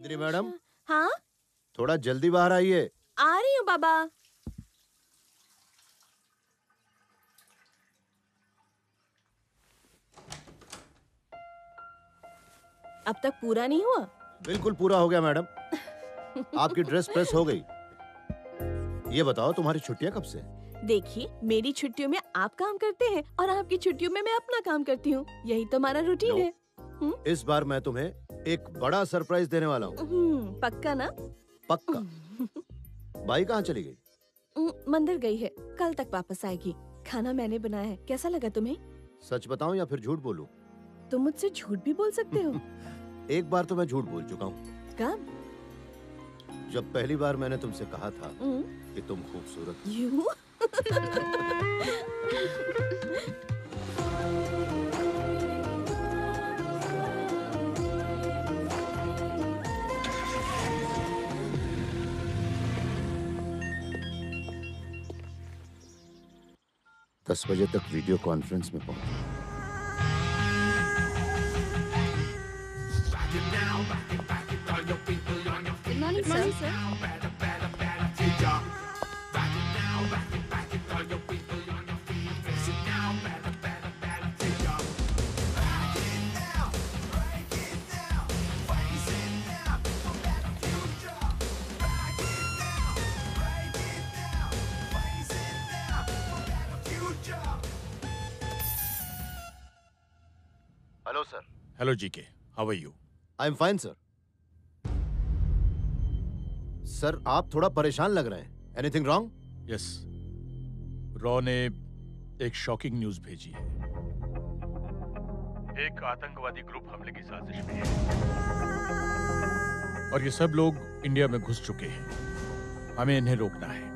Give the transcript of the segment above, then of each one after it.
इंद्री मैडम। हाँ, थोड़ा जल्दी बाहर आइए। आ रही हूँ बाबा। अब तक पूरा नहीं हुआ? बिल्कुल पूरा हो गया मैडम। आपकी ड्रेस प्रेस हो गई। ये बताओ तुम्हारी छुट्टियां कब से? देखिए, मेरी छुट्टियों में आप काम करते हैं और आपकी छुट्टियों में मैं अपना काम करती हूँ। यही तो हमारा रूटीन है। इस बार मैं तुम्हें एक बड़ा सरप्राइज देने वाला हूँ। पक्का ना? पक्का। भाई कहाँ चली गई? मंदिर गई है, कल तक वापस आएगी। खाना मैंने बनाया है, कैसा लगा तुम्हें? सच बताऊं या फिर झूठ बोलूं? तुम मुझसे झूठ भी बोल सकते हो। एक बार तो मैं झूठ बोल चुका हूँ। कब? जब पहली बार मैंने तुमसे कहा था कि तुम खूबसूरत। यूं? 10 बजे तक वीडियो कॉन्फ्रेंस में पहुंच। Good morning, sir. Hello sir. Hello GK, how are you? I am fine sir. Sir आप थोड़ा परेशान लग रहे हैं। Anything wrong? यस, रॉ ने एक शॉकिंग न्यूज भेजी है। एक आतंकवादी ग्रुप हमले की साजिश में है और ये सब लोग इंडिया में घुस चुके हैं। हमें इन्हें रोकना है।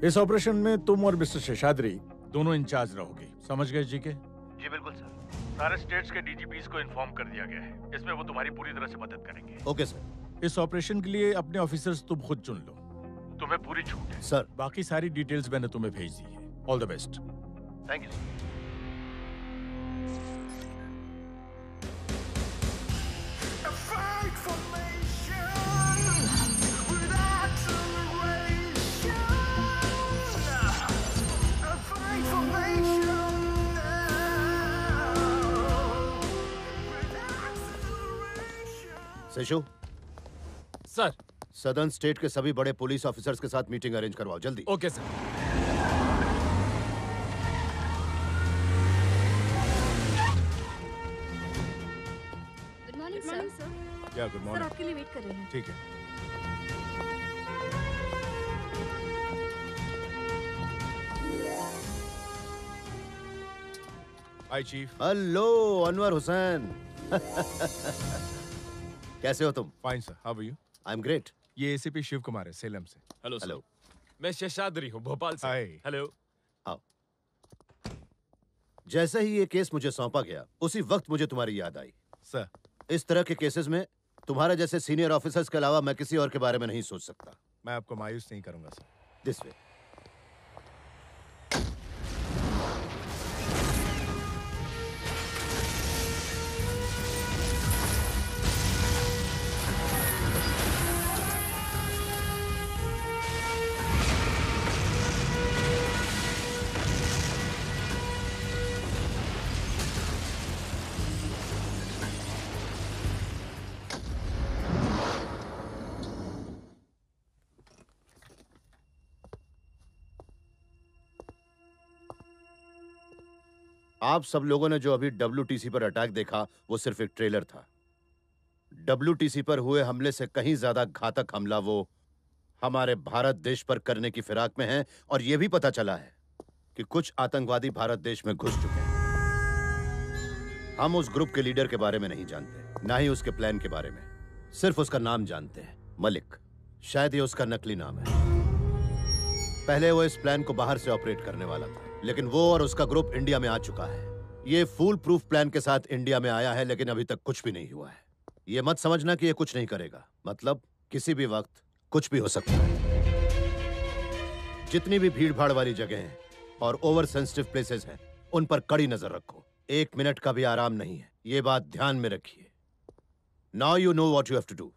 इस ऑपरेशन में तुम और मिस्टर शेषाद्री दोनों इंचार्ज रहोगे, समझ गए जीके? जी बिल्कुल सर। सारे स्टेट्स के डीजीपीज को इन्फॉर्म कर दिया गया है। इसमें वो तुम्हारी पूरी तरह से मदद करेंगे। Okay sir. इस ऑपरेशन के लिए अपने ऑफिसर्स तुम खुद चुन लो। तुम्हें पूरी छूट है सर। बाकी सारी डिटेल्स मैंने तुम्हें भेज दी है। All the best. Thank you sir. Seshu sir. Southern state के सभी बड़े पुलिस ऑफिसर्स के साथ मीटिंग अरेंज करवाओ जल्दी। Okay sir. Good morning sir. या गुड सर मॉर्निंग। आपके लिए वेट कर रहे हैं। ठीक है। Hi chief. Hello Anwar Hussain. कैसे हो तुम? Fine sir, how are you? I am great. ये एसीपी शिव कुमार है, सेलम से। Hello sir. हेलो। मैं शेषाद्री हूँ, भोपाल से। हाय। हेलो। आओ। जैसे ही ये केस मुझे सौंपा गया उसी वक्त मुझे तुम्हारी याद आई। सर। इस तरह के केसेस में तुम्हारे जैसे सीनियर ऑफिसर्स के अलावा मैं किसी और के बारे में नहीं सोच सकता। मैं आपको मायूस नहीं करूंगा सर। This way. आप सब लोगों ने जो अभी WTC पर अटैक देखा वो सिर्फ एक ट्रेलर था। WTC पर हुए हमले से कहीं ज्यादा घातक हमला वो हमारे भारत देश पर करने की फिराक में है और यह भी पता चला है कि कुछ आतंकवादी भारत देश में घुस चुके हैं। हम उस ग्रुप के लीडर के बारे में नहीं जानते, ना ही उसके प्लान के बारे में। सिर्फ उसका नाम जानते हैं, मलिक। शायद ये उसका नकली नाम है। पहले वो इस प्लान को बाहर से ऑपरेट करने वाला था, लेकिन वो और उसका ग्रुप इंडिया में आ चुका है। ये फूल प्रूफ प्लान के साथ इंडिया में आया है, लेकिन अभी तक कुछ भी नहीं हुआ है। ये मत समझना कि ये कुछ नहीं करेगा, मतलब किसी भी वक्त कुछ भी हो सकता है। जितनी भी भीड़ भाड़ वाली जगह हैं और ओवर सेंसिटिव प्लेसेस हैं, उन पर कड़ी नजर रखो। 1 मिनट का भी आराम नहीं है, ये बात ध्यान में रखिए। Now you know what you have to do.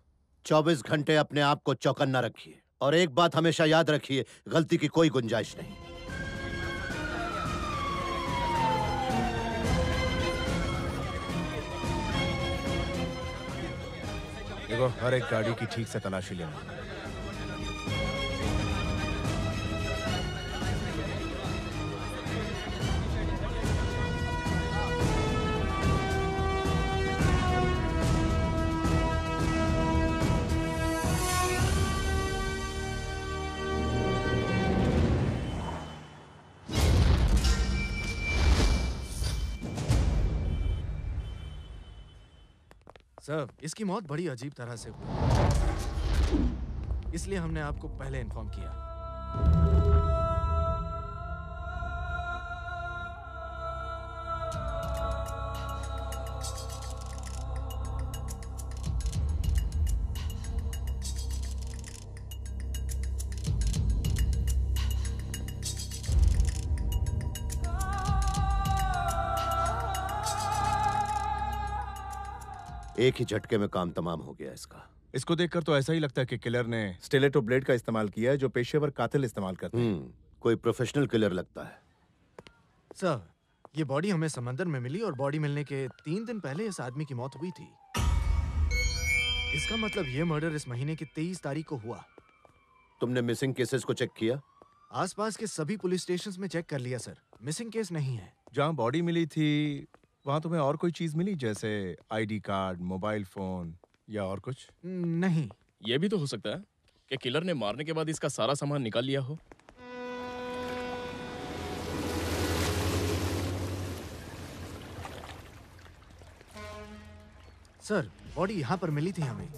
24 घंटे अपने आप को चौकन्ना रखिए और एक बात हमेशा याद रखिए, गलती की कोई गुंजाइश नहीं। देखो, हर एक गाड़ी की ठीक से तलाशी लेना। सर, इसकी मौत बड़ी अजीब तरह से हुई, इसलिए हमने आपको पहले इन्फॉर्म किया। एक ही झटके में काम तमाम हो गया इसका। इसको देखकर तो ऐसा ही लगता है कि किलर ने स्टिलेटो ब्लेड का इस्तेमाल किया है, जो पेशेवर कातिल इस्तेमाल करते हैं। कोई प्रोफेशनल किलर लगता है। सर, ये बॉडी हमें समंदर में मिली और बॉडी मिलने के 3 दिन पहले इस आदमी की मौत हुई थी। इसका मतलब ये मर्डर इस महीने की 23 तारीख को हुआ। तुमने मिसिंग केसेस को चेक किया? आसपास के सभी पुलिस स्टेशंस में चेक कर लिया सर, मिसिंग केस नहीं है। जहाँ बॉडी मिली थी वहाँ तुम्हें और कोई चीज मिली, जैसे आईडी कार्ड, मोबाइल फोन या और कुछ? नहीं। ये भी तो हो सकता है कि किलर ने मारने के बाद इसका सारा सामान निकाल लिया हो। सर, बॉडी यहाँ पर मिली थी हमें।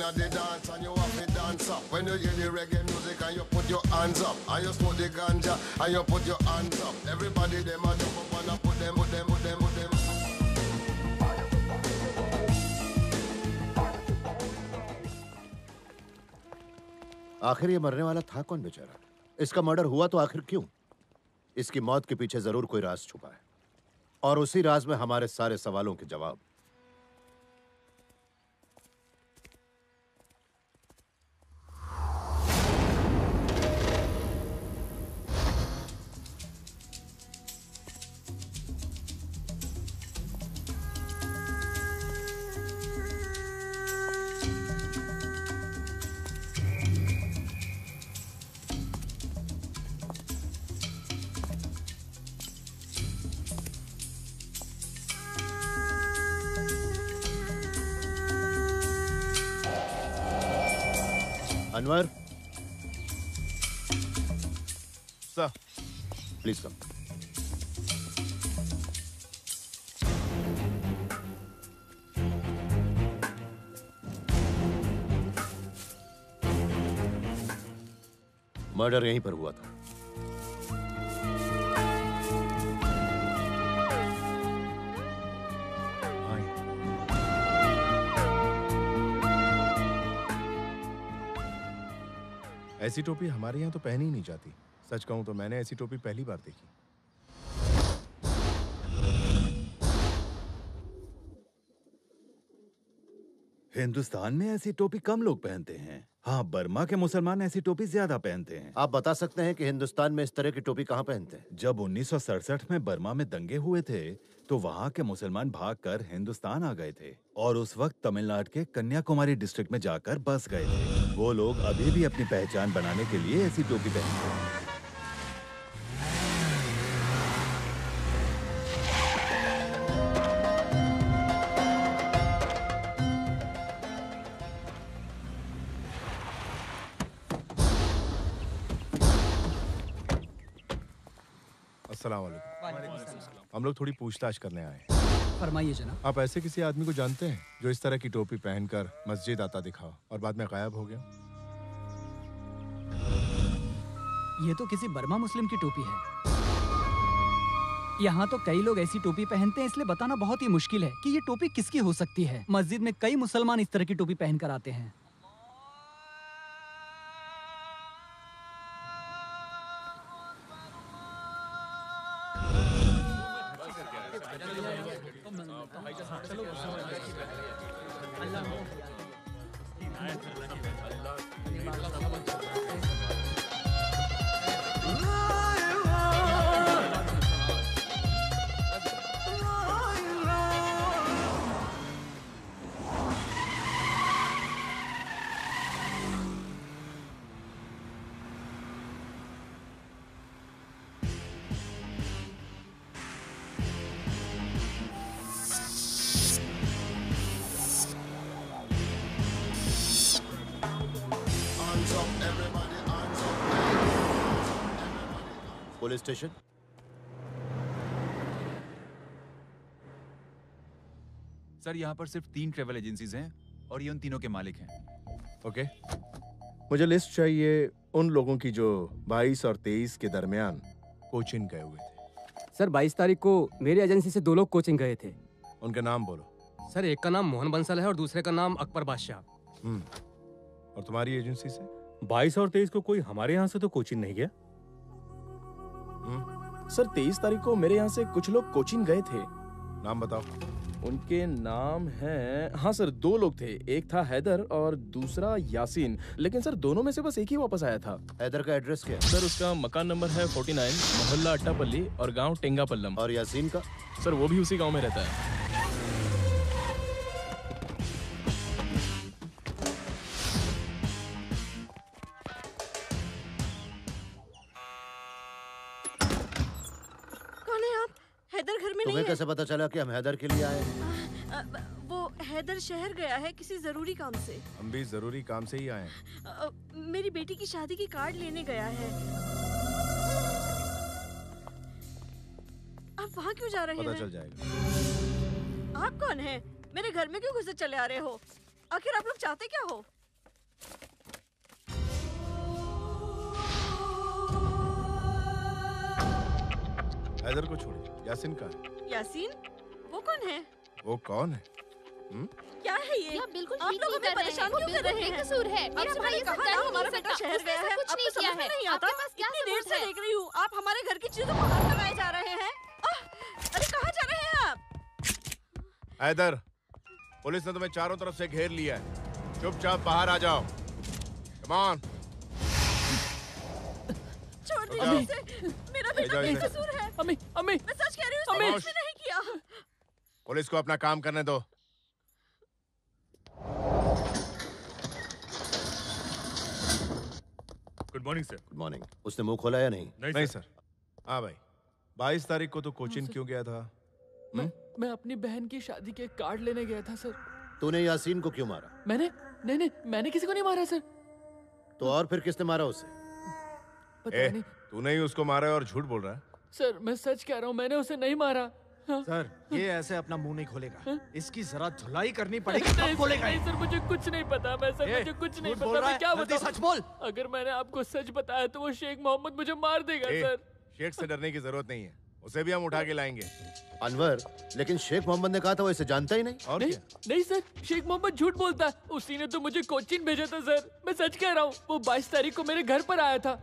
The dance and you have to dance up. When you hear the reggae music and you put your hands up, and you smoke the ganja and you put your hands up. Everybody them a jump up and a put them. आखिर ये मरने वाला था कौन बेचारा? इसका murder हुआ तो आखिर क्यों? इसकी मौत के पीछे जरूर कोई राज छुपा है और उसी राज में हमारे सारे सवालों के जवाब। Anwar, sir, please come. Murder यहीं पर हुआ था। ऐसी टोपी हमारे यहाँ तो पहनी ही नहीं जाती। सच कहूं तो मैंने ऐसी टोपी पहली बार देखी। हिंदुस्तान में ऐसी टोपी कम लोग पहनते हैं। हाँ, बर्मा के मुसलमान ऐसी टोपी ज्यादा पहनते हैं। आप बता सकते हैं कि हिंदुस्तान में इस तरह की टोपी कहाँ पहनते हैं? जब 1967 में बर्मा में दंगे हुए थे तो वहाँ के मुसलमान भागकर हिंदुस्तान आ गए थे और उस वक्त तमिलनाडु के कन्याकुमारी डिस्ट्रिक्ट में जाकर बस गए थे। वो लोग अभी भी अपनी पहचान बनाने के लिए ऐसी टोपी पहनते हैं। अस्सलाम वालेकुम। हम लोग थोड़ी पूछताछ करने आए। फरमाइए जनाब। आप ऐसे किसी आदमी को जानते हैं जो इस तरह की टोपी पहनकर मस्जिद आता दिखा और बाद में गायब हो गया? ये तो किसी बर्मा मुस्लिम की टोपी है। यहाँ तो कई लोग ऐसी टोपी पहनते हैं, इसलिए बताना बहुत ही मुश्किल है कि ये टोपी किसकी हो सकती है। मस्जिद में कई मुसलमान इस तरह की टोपी पहन कर आते हैं। Police station. सर यहाँ पर सिर्फ 3 ट्रेवल एजेंसीज हैं और ये उन तीनों के मालिक हैं। ओके, मुझे लिस्ट चाहिए उन लोगों की जो 22 और 23 के दरमियान कोचिन गए हुए थे। सर 22 तारीख को मेरी एजेंसी से 2 लोग कोचिंग गए थे। उनके नाम बोलो। सर एक का नाम मोहन बंसल है और दूसरे का नाम अकबर बादशाह। और तुम्हारी एजेंसी से? 22 और 23 को कोई हमारे यहाँ से तो कोचिन नहीं गया। सर 23 तारीख को मेरे यहाँ से कुछ लोग कोचिन गए थे। नाम बताओ। उनके नाम हैं, हाँ सर 2 लोग थे, एक था हैदर और दूसरा यासीन, लेकिन सर दोनों में से बस एक ही वापस आया था। हैदर का एड्रेस क्या है? सर उसका मकान नंबर है 49, मोहल्ला अट्टापल्ली और गांव टेंगापल्लम। और यासीन का? सर वो भी उसी गांव में रहता है। तुम्हें कैसे पता चला कि हम हैदर के लिए आए? वो हैदर शहर गया है किसी जरूरी काम से। हम भी जरूरी काम से ही आए हैं। मेरी बेटी की शादी की कार्ड लेने गया है। आप वहाँ क्यों जा रहे हैं? पता चल जाएगा। आप कौन हैं? मेरे घर में क्यों घुसे चले आ रहे हो? आखिर आप लोग चाहते क्या हो? हैदर को छोड़िए, यासीन का है। यासीन? वो कौन है? वो कौन है? क्या है ये? बिल्कुल आप लोग हमें परेशान क्यों कर रहे हैं? बेकसूर है। मेरा भाई कहा ना हमारा बेटा शहर गया है। कुछ नहीं किया है। नहीं आता। इतनी देर से देख रही हूँ, आप हमारे घर की चीजों को हाथ लगाए जा रहे हैं। अरे कहाँ जा रहे हैं आप? हैदर, पुलिस ने तुम्हें चारों तरफ से घेर लिया है। चुपचाप बाहर आ जाओ। Come on. छोड़ दीजिए इसे। मेरा बेटा बेकसूर है। अम्मी, मैं सच कह रही हूँ, उसने कुछ भी नहीं किया। पुलिस को अपना काम करने दो। Good morning sir. Good morning. उसने मुंह खोला या नहीं? नहीं सर। हाँ भाई, 22 तारीख को तो कोचिन क्यों गया था? मैं अपनी बहन की शादी के कार्ड लेने गया था सर। तूने यासीन को क्यों मारा? नहीं, मैंने किसी को नहीं मारा सर। तो और फिर किसने मारा उसे? पता नहीं। तूने ही उसको मारा है और झूठ बोल रहा है। सर मैं सच कह रहा हूँ, मैंने उसे नहीं मारा। हाँ? सर ये ऐसे अपना मुंह नहीं खोलेगा। हाँ? इसकी जरा धुलाई करनी पड़ेगी तब खोलेगा। नहीं सर, मुझे कुछ नहीं पता। मुझे कुछ नहीं पता। मैं क्या बताऊं? सच बोल। अगर मैंने आपको सच बताया तो वो शेख मोहम्मद मुझे मार देगा सर। शेख से डरने की जरूरत नहीं है, उसे भी हम उठा के लाएंगे। अनवर, लेकिन शेख मोहम्मद ने कहा था वो इसे जानता ही नहीं। और नहीं सर, शेख मोहम्मद झूठ बोलता है। उसी ने तो मुझे कोचिन भेजा था सर। मैं सच कह रहा हूँ, वो 22 तारीख को मेरे घर पर आया था।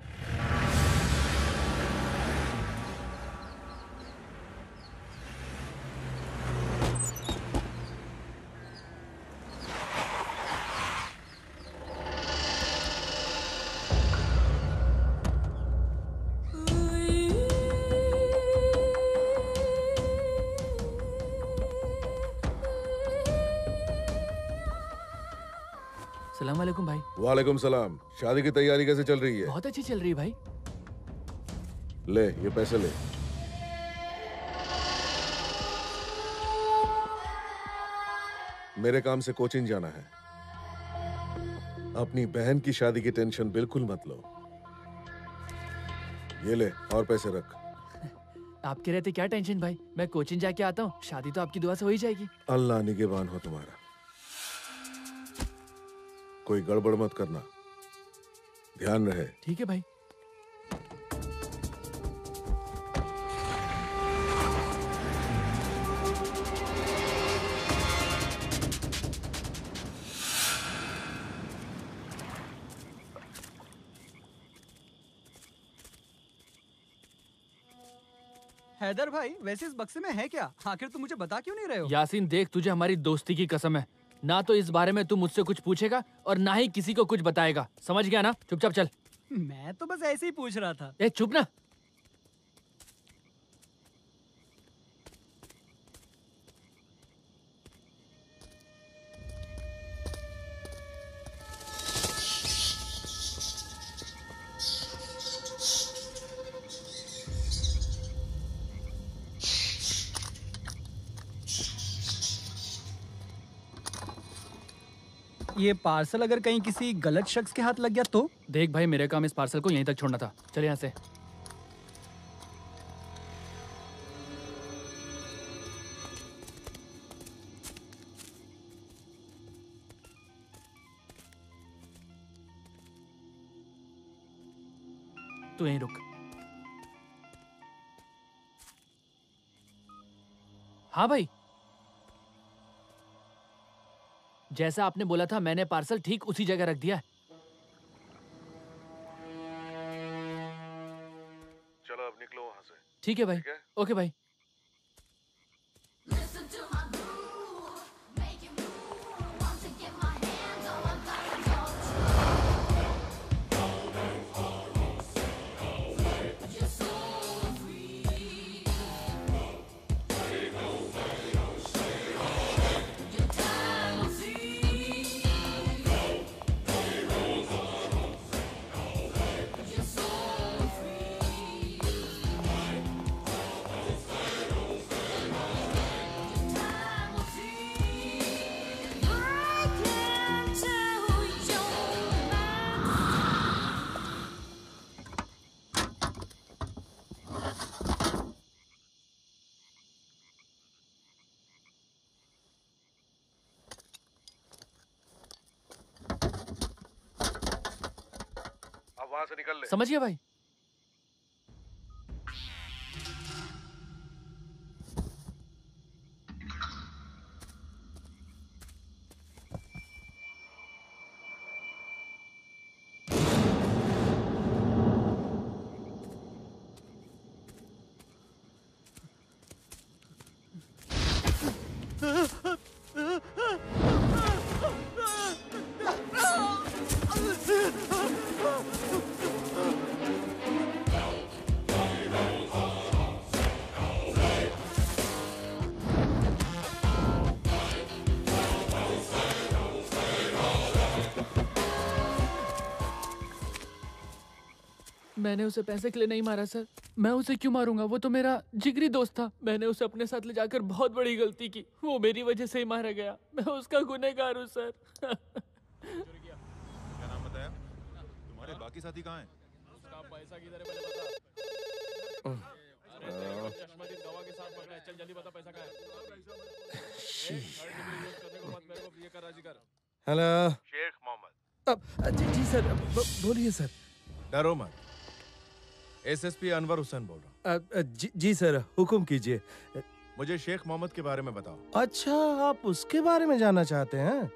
सलाम वालेकुम भाई। वालेकुम सलाम। शादी की तैयारी कैसे चल रही है? बहुत अच्छी चल रही है भाई। ले ये पैसे ले। मेरे काम से कोचिन जाना है। अपनी बहन की शादी की टेंशन बिल्कुल मत लो। ये ले और पैसे रख। आपके रहते क्या टेंशन भाई, मैं कोचिन जाके आता हूँ। शादी तो आपकी दुआ से हो ही जाएगी। अल्लाह निगहबान हो तुम्हारा। कोई गड़बड़ मत करना, ध्यान रहे। ठीक है भाई। हैदर भाई, वैसे इस बक्से में है क्या? आखिर तुम मुझे बता क्यों नहीं रहे हो? यासीन देख, तुझे हमारी दोस्ती की कसम है, ना तो इस बारे में तू मुझसे कुछ पूछेगा और ना ही किसी को कुछ बताएगा, समझ गया ना? चुपचाप चल। मैं तो बस ऐसे ही पूछ रहा था। ए चुप ना। ये पार्सल अगर कहीं किसी गलत शख्स के हाथ लग गया तो? देख भाई, मेरे काम इस पार्सल को यहीं तक छोड़ना था। चल यहाँ से। तू यहीं रुक। हाँ भाई, जैसा आपने बोला था मैंने पार्सल ठीक उसी जगह रख दिया है। चलो अब निकलो वहां से। ठीक है भाई। ओके भाई। वहां से निकल ले। समझ गया भाई। मैंने उसे पैसे के लिए नहीं मारा सर। मैं उसे क्यों मारूंगा? वो तो मेरा जिगरी दोस्त था। मैंने उसे अपने साथ ले जाकर बहुत बड़ी गलती की। वो मेरी वजह से ही मारा गया। मैं उसका गुनहगार हूँ सर। क्या नाम बताया? तुम्हारे बाकी साथी कहाँ हैं? उसका पैसा किधर है पहले बता। चश्मदीद गवाह के साथ पकड़ा है। चल जल्दी बता पैसा कहाँ है? हेलो शेख मोहम्मद। जी सर, बोलिए सर। डरो मत, एसएसपी अनवर हुसैन बोल रहा हूँ। जी सर, हुक्म कीजिए। मुझे शेख मोहम्मद के बारे में बताओ। अच्छा, आप उसके बारे में जानना चाहते हैं?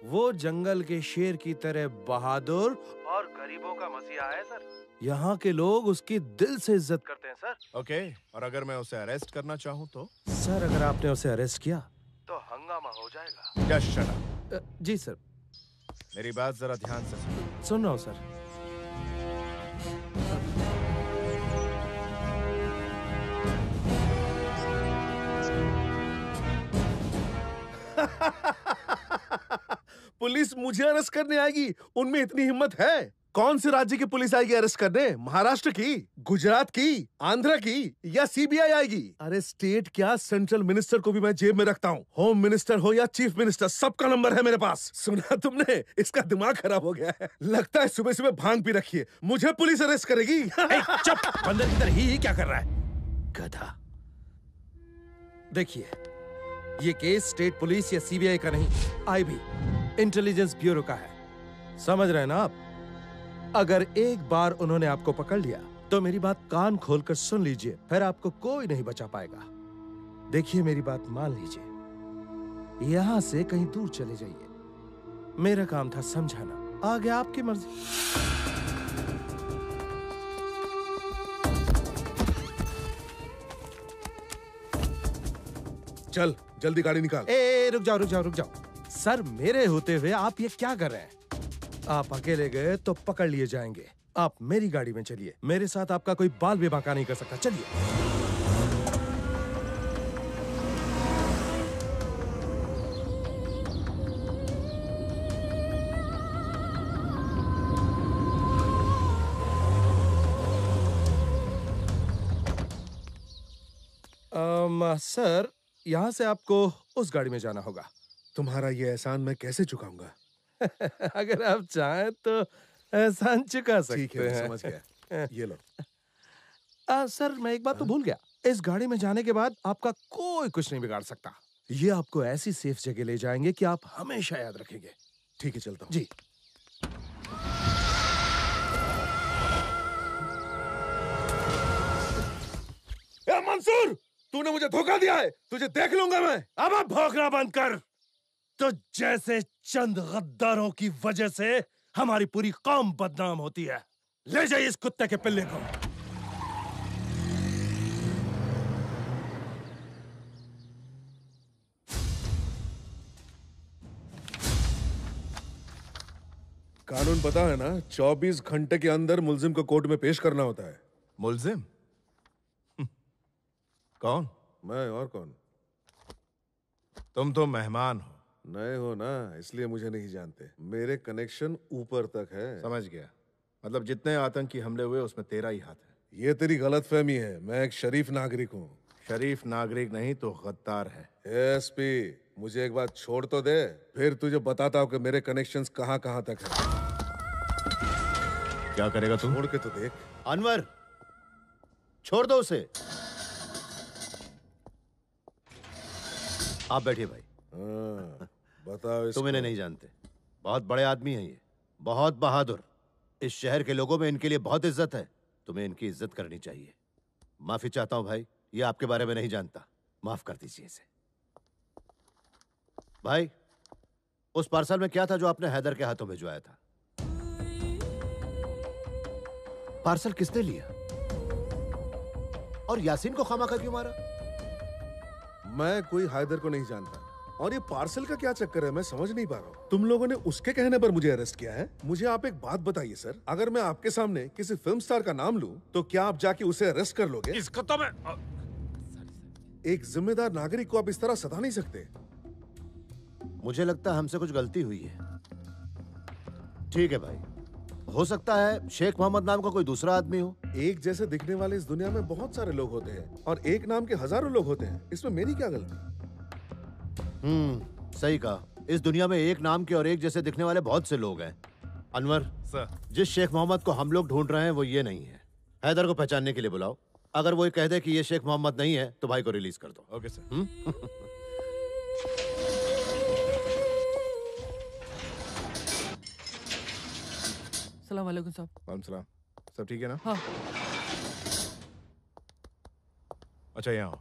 वो जंगल के शेर की तरह बहादुर और गरीबों का मसीहा है सर। यहाँ के लोग उसकी दिल से इज्जत करते हैं सर। ओके, और अगर मैं उसे अरेस्ट करना चाहूँ तो? सर, अगर आपने उसे अरेस्ट किया तो हंगामा हो जाएगा। Just shut up. जी सर। मेरी बात जरा ध्यान से सुन रहा हूँ सर। पुलिस मुझे अरेस्ट करने आएगी? उनमें इतनी हिम्मत है? कौन से राज्य की पुलिस आएगी अरेस्ट करने? महाराष्ट्र की, गुजरात की, आंध्र की, या सीबीआई आएगी? अरे स्टेट क्या, सेंट्रल मिनिस्टर को भी मैं जेब में रखता हूँ। होम मिनिस्टर हो या चीफ मिनिस्टर, सबका नंबर है मेरे पास। सुना तुमने? इसका दिमाग खराब हो गया है। लगता है सुबह सुबह भांग पी रखी है। मुझे पुलिस अरेस्ट करेगी? चुप, बंदर की तरह ही क्या कर रहा है, गधा। देखिए, ये केस स्टेट पुलिस या सीबीआई का नहीं, आईबी, इंटेलिजेंस ब्यूरो का है। समझ रहे हैं ना आप? अगर एक बार उन्होंने आपको पकड़ लिया तो मेरी बात कान खोलकर सुन लीजिए, फिर आपको कोई नहीं बचा पाएगा। देखिए, मेरी बात मान लीजिए, यहां से कहीं दूर चले जाइए। मेरा काम था समझाना, आगे आपकी मर्जी। चल जल्दी गाड़ी निकाल। ए रुक जाओ रुक जाओ रुक जाओ सर, मेरे होते हुए आप ये क्या कर रहे हैं? आप अकेले गए तो पकड़ लिए जाएंगे। आप मेरी गाड़ी में चलिए, मेरे साथ आपका कोई बाल भी बांका नहीं कर सकता। चलिए। सर, यहाँ से आपको उस गाड़ी में जाना होगा। तुम्हारा ये एहसान मैं कैसे चुकाऊंगा? अगर आप चाहें तो एहसान चुका सकते ठीक है, हैं। समझ गया। ये लो। सर, मैं एक बात तो भूल गया। इस गाड़ी में जाने के बाद आपका कोई कुछ नहीं बिगाड़ सकता। ये आपको ऐसी सेफ जगह ले जाएंगे कि आप हमेशा याद रखेंगे। ठीक है, चलता हूँ। जी। मंसूर, तूने मुझे धोखा दिया है। तुझे देख लूंगा मैं। अब आप भौंकना बंद कर। तो जैसे चंद गद्दारों की वजह से हमारी पूरी कौम बदनाम होती है। ले जाइए इस कुत्ते के पिल्ले को। कानून पता है ना, 24 घंटे के अंदर मुलजिम को कोर्ट में पेश करना होता है। मुलजिम? कौन? मैं और कौन? तुम तो मेहमान हो। नए हो ना, इसलिए मुझे नहीं जानते। मेरे कनेक्शन ऊपर तक है। समझ गया। मतलब जितने आतंकी हमले हुए उसमें तेरा ही हाथ है। ये तेरी गलतफहमी है। मैं एक शरीफ नागरिक हूँ। शरीफ नागरिक नहीं तो गद्दार है। एसपी, मुझे एक बात छोड़ तो दे, फिर तुझे बताता हूँ कि मेरे कनेक्शंस कहाँ कहाँ तक है। क्या करेगा तू? छोड़ के तो देख। अनवर, छोड़ दो उसे। आप बैठिए भाई। बताओ। तुम इन्हें नहीं जानते। बहुत बड़े आदमी हैं ये, बहुत बहादुर। इस शहर के लोगों में इनके लिए बहुत इज्जत है। तुम्हें इनकी इज्जत करनी चाहिए। माफी चाहता हूं भाई, ये आपके बारे में नहीं जानता। माफ कर दीजिए इसे। भाई, उस पार्सल में क्या था जो आपने हैदर के हाथों भिजवाया था? पार्सल किसने लिया? और यासीन को खामखा क्यों मारा? मैं कोई हैदर को नहीं जानता। और ये पार्सल का क्या चक्कर है, मैं समझ नहीं पा रहा हूँ। तुम लोगों ने उसके कहने पर मुझे अरेस्ट किया है। मुझे आप एक बात बताइए सर, अगर मैं आपके सामने किसी फिल्म स्टार का नाम लूं, तो क्या आप जाके उसे अरेस्ट कर लोगे? इसको तो मैं एक जिम्मेदार नागरिक को आप इस तरह सता नहीं सकते। मुझे लगता है हमसे कुछ गलती हुई है। ठीक है भाई, हो सकता है शेख मोहम्मद नाम का कोई दूसरा आदमी हो। एक जैसे दिखने वाले इस दुनिया में बहुत सारे लोग होते हैं और एक नाम के हजारों लोग होते हैं। इसमें मेरी क्या गलती? सही कहा। इस दुनिया में एक नाम के और एक जैसे दिखने वाले बहुत से लोग हैं। अनवर सर, जिस शेख मोहम्मद को हम लोग ढूंढ रहे हैं वो ये नहीं है। हैदर को पहचानने के लिए बुलाओ। अगर वो ये कह दे कि ये शेख मोहम्मद नहीं है तो भाई को रिलीज कर दो। Okay sir. सलाम वालेकुम साहब। वालेकुम सलाम। सब ठीक है ना? हाँ। अच्छा, यहाँ आओ।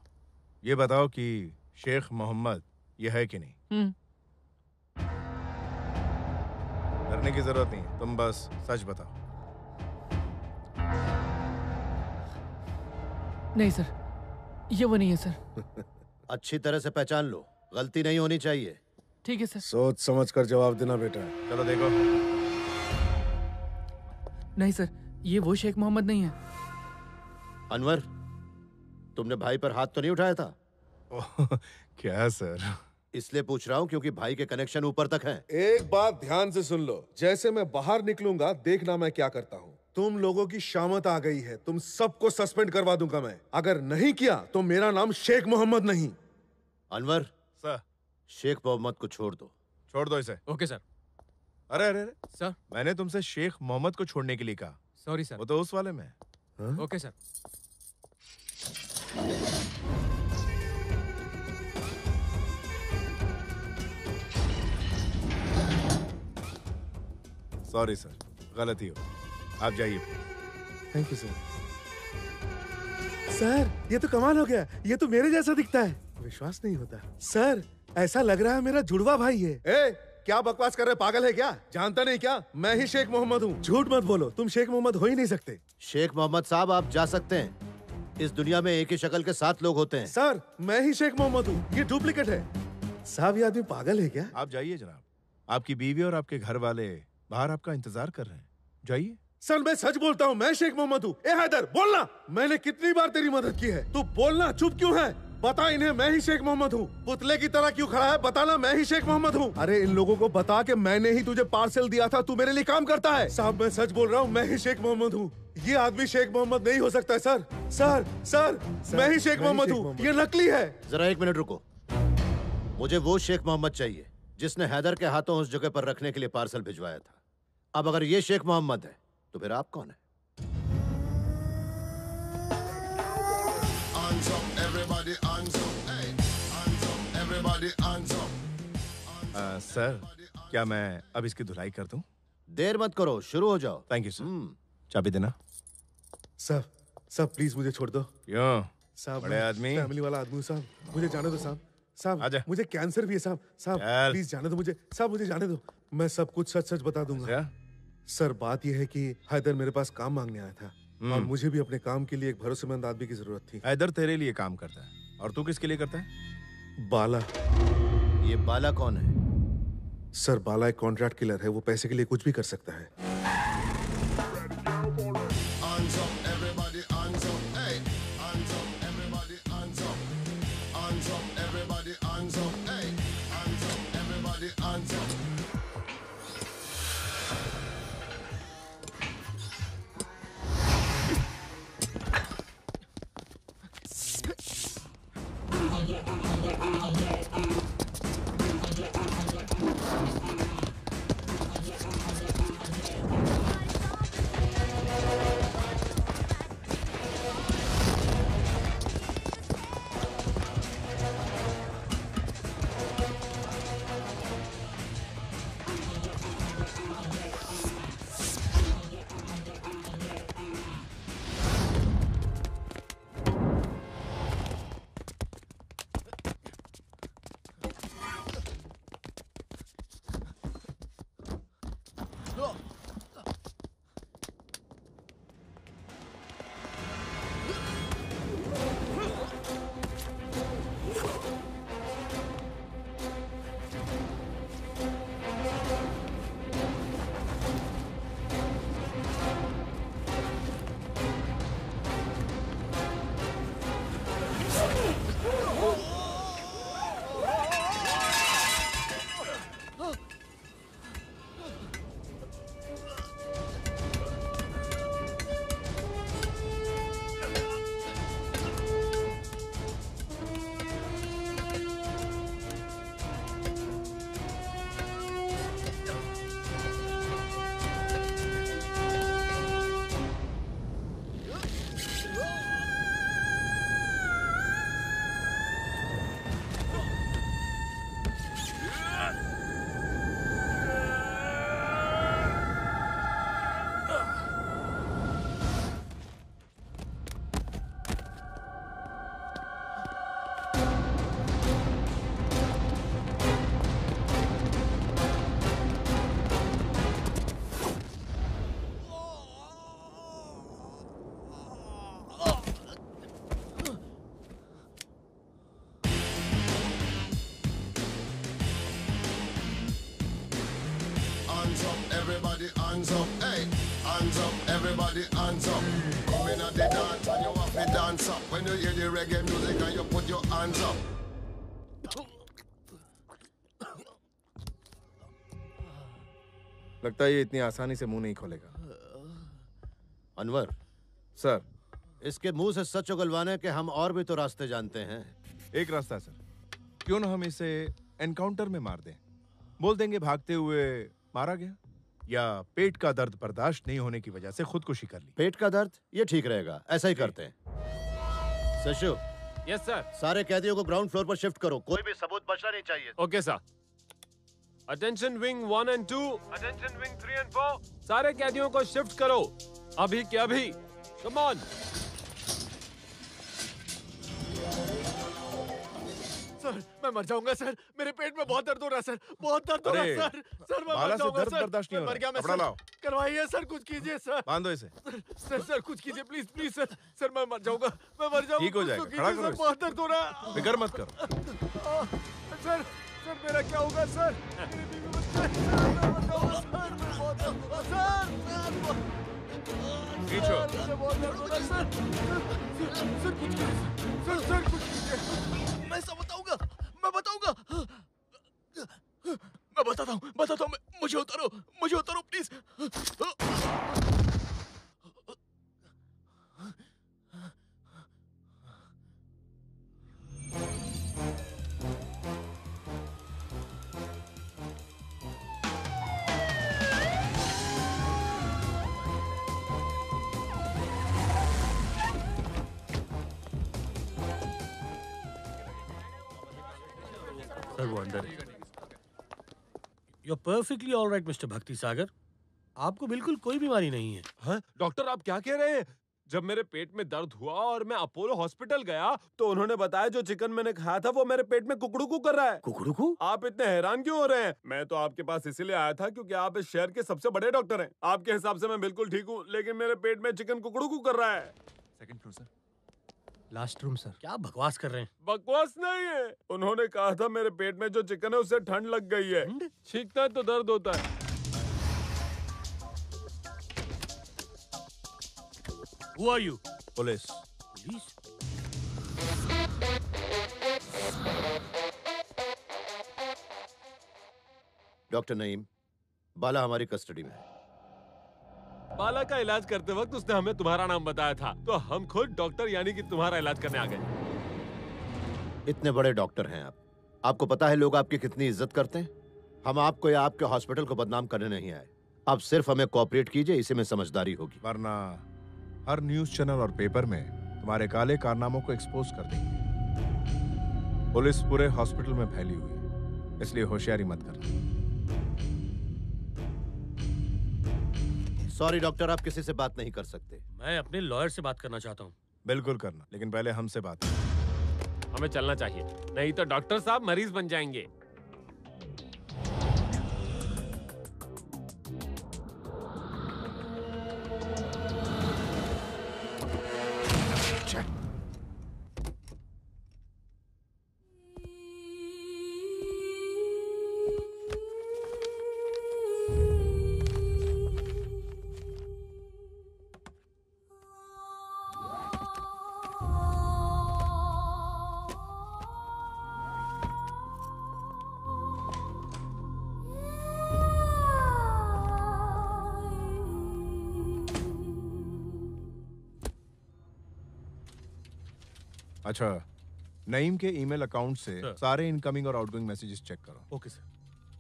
ये बताओ कि शेख मोहम्मद ये है कि नहीं? डरने की जरूरत नहीं, तुम बस सच बताओ। नहीं सर, ये वो नहीं है सर। अच्छी तरह से पहचान लो, गलती नहीं होनी चाहिए। ठीक है सर। सोच समझ कर जवाब देना बेटा। चलो देखो। नहीं सर, ये वो शेख मोहम्मद नहीं है। अनवर, तुमने भाई पर हाथ तो नहीं उठाया था? क्या सर? इसलिए पूछ रहा हूँ क्योंकि भाई के कनेक्शन ऊपर तक हैं। एक बात ध्यान से सुन लो, जैसे मैं बाहर निकलूंगा देखना मैं क्या करता हूँ। तुम लोगों की शामत आ गई है, तुम सबको सस्पेंड करवा दूंगा मैं। अगर नहीं किया तो मेरा नाम शेख मोहम्मद नहीं। अनवर सर, शेख मोहम्मद को छोड़ दो। छोड़ दो इसे। Okay sir. अरे अरे अरे सर, मैंने तुमसे शेख मोहम्मद को छोड़ने के लिए कहा। Sorry sir. वो तो उस वाले में है। Okay sir. सॉरी सर, गलती हो। आप जाइए। Thank you sir. सर, ये तो कमाल हो गया। ये तो मेरे जैसा दिखता है। विश्वास नहीं होता सर, ऐसा लग रहा है मेरा जुड़वा भाई है। ए, क्या बकवास कर रहे, पागल है क्या? जानता नहीं क्या? मैं ही शेख मोहम्मद हूँ। झूठ मत बोलो, तुम शेख मोहम्मद हो ही नहीं सकते। शेख मोहम्मद साहब, आप जा सकते हैं। इस दुनिया में एक ही शक्ल के 7 लोग होते हैं। सर मैं ही शेख मोहम्मद हूँ, ये डुप्लीकेट है। साहब ये आदमी पागल है क्या? आप जाइए जनाब, आपकी बीवी और आपके घर वाले बाहर आपका इंतजार कर रहे हैं, जाइए। सर मैं सच बोलता हूँ, मैं शेख मोहम्मद हूँ। ए हैदर बोलना, मैंने कितनी बार तेरी मदद की है, तू बोलना, चुप क्यों है? बता इन्हें मैं ही शेख मोहम्मद हूँ। पुतले की तरह क्यों खड़ा है? बताना मैं ही शेख मोहम्मद हूँ। अरे इन लोगों को बता के मैंने ही तुझे पार्सल दिया था, तू मेरे लिए काम करता है। साहब मैं सच बोल रहा हूँ, मैं ही शेख मोहम्मद हूँ। ये आदमी शेख मोहम्मद नहीं हो सकता है सर। सर सर मैं ही शेख मोहम्मद हूँ, ये नकली है। जरा 1 मिनट रुको, मुझे वो शेख मोहम्मद चाहिए जिसने हैदर के हाथों उस जगह पर रखने के लिए पार्सल भिजवाया था। अब अगर ये शेख मोहम्मद है तो फिर आप कौन है? सर क्या मैं अब इसकी धुलाई कर दूं? देर मत करो, शुरू हो जाओ। Thank you sir. चाबी देना। साहब प्लीज मुझे छोड़ दो। क्यों? साहब बड़े आदमी, फैमिली वाला आदमी हूँ साहब, मुझे जाने दो साहब। साहब आजा। मुझे कैंसर भी है साहब। साहब प्लीज जाने दो मुझे, साहब मुझे जाने दो, मैं सब कुछ सच सच बता दूंगा। सर बात यह है कि हैदर मेरे पास काम मांगने आया था और मुझे भी अपने काम के लिए एक भरोसेमंद आदमी की जरूरत थी। हैदर तेरे लिए काम करता है और तू किसके लिए करता है? बाला। ये बाला कौन है? सर बाला एक कॉन्ट्रैक्ट किलर है, वो पैसे के लिए कुछ भी कर सकता है। Everybody hands up, hey, hands up, everybody hands up. Come in at the dance and you have to dance up. When you hear the reggae music and you put your hands up. लगता है ये इतनी आसानी से मुंह नहीं खोलेगा। Anwar sir, इसके मुंह से सच उगलवाने के हम और भी तो रास्ते जानते हैं। एक रास्ता है सर, क्यों ना हम इसे एनकाउंटर में मार दें। बोल देंगे भागते हुए मारा गया, या पेट का दर्द बर्दाश्त नहीं होने की वजह से खुदकुशी कर ली। पेट का दर्द, ये ठीक रहेगा, ऐसा ही करते हैं। शशु। Yes sir. सारे कैदियों को ग्राउंड फ्लोर पर शिफ्ट करो, कोई भी सबूत बचना नहीं चाहिए। Okay sir. Attention wing 1 and 2, attention wing 3 and 4, सारे कैदियों को शिफ्ट करो अभी के अभी। Come on. सर मैं मर जाऊंगा सर, मेरे पेट में बहुत दर्द हो रहा है सर, बहुत दर्द हो रहा है सर। सर मैं मर जाऊंगा सर, बर्दाश्त नहीं हो मर गया मैं कपड़ा लाओ। सर। करवाइए सर, कुछ कीजिए सर। बांधो इसे। सर कुछ कीजिए प्लीज प्लीज सर। सर मैं मर जाऊंगा, मैं मर जाऊंगा। ठीक हो जाएगा, खड़ा करो सर, इसे। बहुत दर्द हो रहा है। फिक्र मत करो। सर सर मेरा क्या होगा सर? मेरी बीवी बच्चे, मैं मर जाऊंगा सर, मैं बहुत दर्द हो रहा है सर। खींचो। मुझे बहुत दर्द हो रहा है सर। सर कुछ कीजिए सर, कुछ कीजिए। मैं सब बताऊंगा, मैं बताऊंगा, मैं बताता हूँ, मुझे उतारो प्लीज। सर वो अंदर है। You're perfectly all right, mister भक्ति सागर। आपको बिल्कुल कोई बीमारी नहीं है। हाँ? डॉक्टर आप क्या कह रहे हैं? जब मेरे पेट में दर्द हुआ और मैं अपोलो हॉस्पिटल गया तो उन्होंने बताया जो चिकन मैंने खाया था वो मेरे पेट में कुकड़ू कर रहा है। कुकड़ू? आप इतने हैरान क्यों हो रहे हैं? मैं तो आपके पास इसीलिए आया था क्योंकि आप इस शहर के सबसे बड़े डॉक्टर हैं। आपके हिसाब से मैं बिल्कुल ठीक हूँ, लेकिन मेरे पेट में चिकन कुकड़ू कर रहा है। Second floor sir. Last room sir. क्या बकवास कर रहे हैं? बकवास नहीं है, उन्होंने कहा था मेरे पेट में जो चिकन है उससे ठंड लग गई है। छींकता है तो दर्द होता है। Who are you? Police. Police? Doctor Naeem, Bala हमारी कस्टडी में है। बाला का इलाज करते वक्त उसने हमें तुम्हारा नाम बताया था, तो हम खुद डॉक्टर यानी कि तुम्हारा इलाज करने आ गए। इतने बड़े डॉक्टर हैं आप, आपको पता है लोग आपकी कितनी इज्जत करते हैं। हम आपको या आपके हॉस्पिटल को बदनाम करने नहीं आए। आप सिर्फ हमें कोऑपरेट कीजिए, इसी में समझदारी होगी। वरना हर न्यूज चैनल और पेपर में तुम्हारे काले कारनामों को एक्सपोज कर देंगे। पुलिस पूरे हॉस्पिटल में फैली हुई है, इसलिए होशियारी मत करना। सॉरी डॉक्टर, आप किसी से बात नहीं कर सकते। मैं अपने लॉयर से बात करना चाहता हूँ। बिल्कुल करना, लेकिन पहले हमसे बात। हमें चलना चाहिए, नहीं तो डॉक्टर साहब मरीज बन जाएंगे। अच्छा, नईम के ईमेल अकाउंट से सारे इनकमिंग और आउटगोइंग मैसेजेस चेक करो। Okay sir.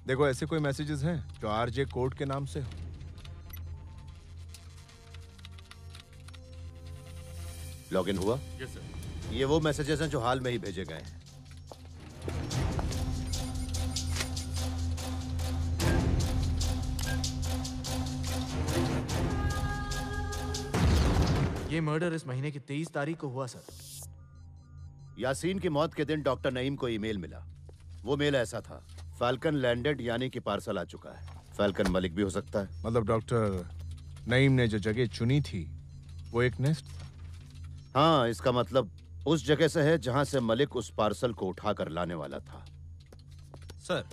देखो ऐसे कोई मैसेजेस हैं जो आरजे कोड के नाम से हो। लॉगिन हुआ? Yes sir. ये वो मैसेजेस हैं जो हाल में ही भेजे गए हैं। ये मर्डर इस महीने की 23 तारीख को हुआ सर। यासीन की मौत के दिन डॉक्टर नईम को ईमेल मिला। वो मेल ऐसा था, फाल्कन लैंडेड यानी कि पार्सल आ चुका है। फाल्कन मलिक भी हो सकता है। मतलब डॉक्टर नईम ने जो जगह चुनी थी वो एक नेस्ट था। हाँ, इसका मतलब उस जगह से है जहां से मलिक उस पार्सल को उठाकर लाने वाला था। सर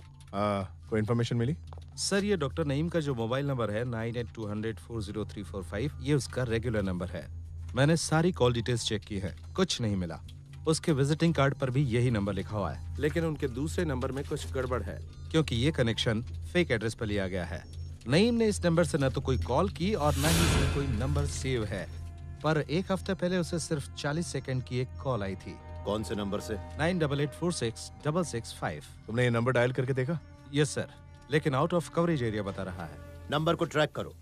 कोई इन्फॉर्मेशन मिली? सर ये डॉक्टर नईम का जो मोबाइल नंबर है 9820040345 ये उसका रेगुलर नंबर है। मैंने सारी कॉल डिटेल्स चेक की है, कुछ नहीं मिला। उसके विजिटिंग कार्ड पर भी यही नंबर लिखा हुआ है, लेकिन उनके दूसरे नंबर में कुछ गड़बड़ है क्योंकि ये कनेक्शन फेक एड्रेस पर लिया गया है। नईम ने इस नंबर से न तो कोई कॉल की और न ही इसमें कोई नंबर सेव है, पर एक हफ्ते पहले उसे सिर्फ 40 सेकंड की एक कॉल आई थी। कौन से नंबर से? 98846665। तुमने ये नंबर डायल करके देखा? यस सर, लेकिन आउट ऑफ कवरेज एरिया बता रहा है। नंबर को ट्रैक करो।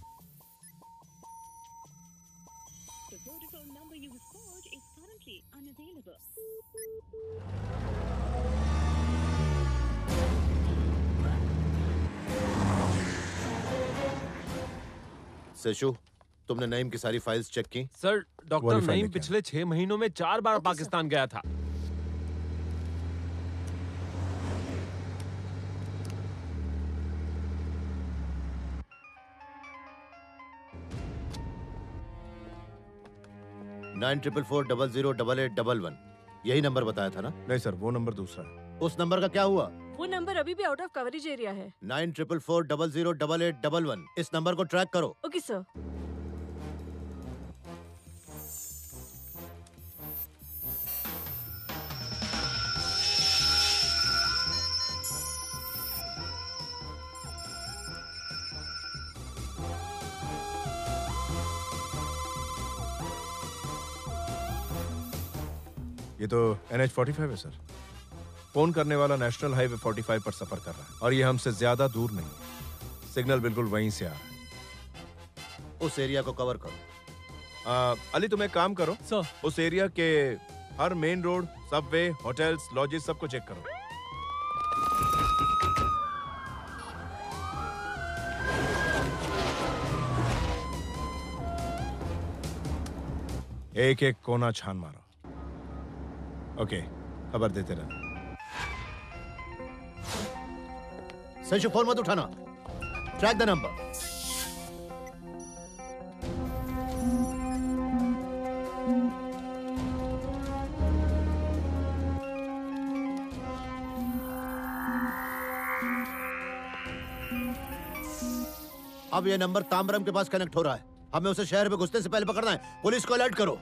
सेशु, तुमने नईम की सारी फाइल्स चेक की? सर, डॉक्टर नईम पिछले 6 महीनों में 4 बार पाकिस्तान गया था। 9444008811 यही नंबर बताया था ना? नहीं सर, वो नंबर दूसरा है। उस नंबर का क्या हुआ? वो नंबर अभी भी आउट ऑफ कवरेज एरिया है। 9444008811 इस नंबर को ट्रैक करो। Okay sir. ये तो NH45 है सर। फोन करने वाला नेशनल हाईवे 45 पर सफर कर रहा है और ये हमसे ज्यादा दूर नहीं है। सिग्नल बिल्कुल वहीं से आ रहा है। उस एरिया को कवर करो। अली तुम एक काम करो सर, उस एरिया के हर main road, subway, hotels, lodges सबको चेक करो। एक एक कोना छान मारो। ओके, खबर देते रहना। संशु फोन मत उठाना। Track the number. अब ये नंबर ताम्रम के पास कनेक्ट हो रहा है। हमें उसे शहर में घुसने से पहले पकड़ना है। पुलिस को अलर्ट करो।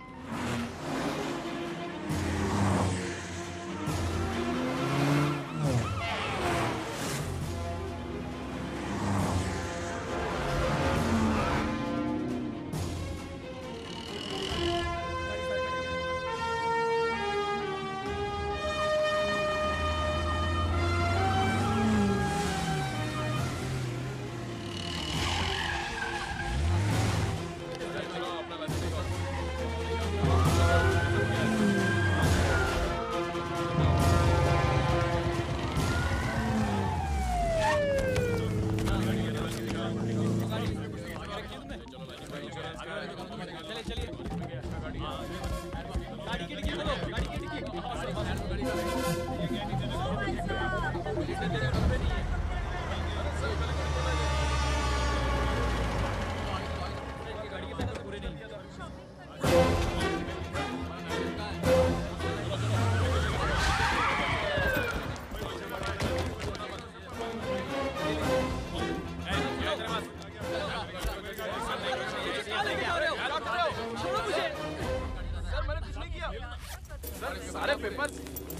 सारे पेपर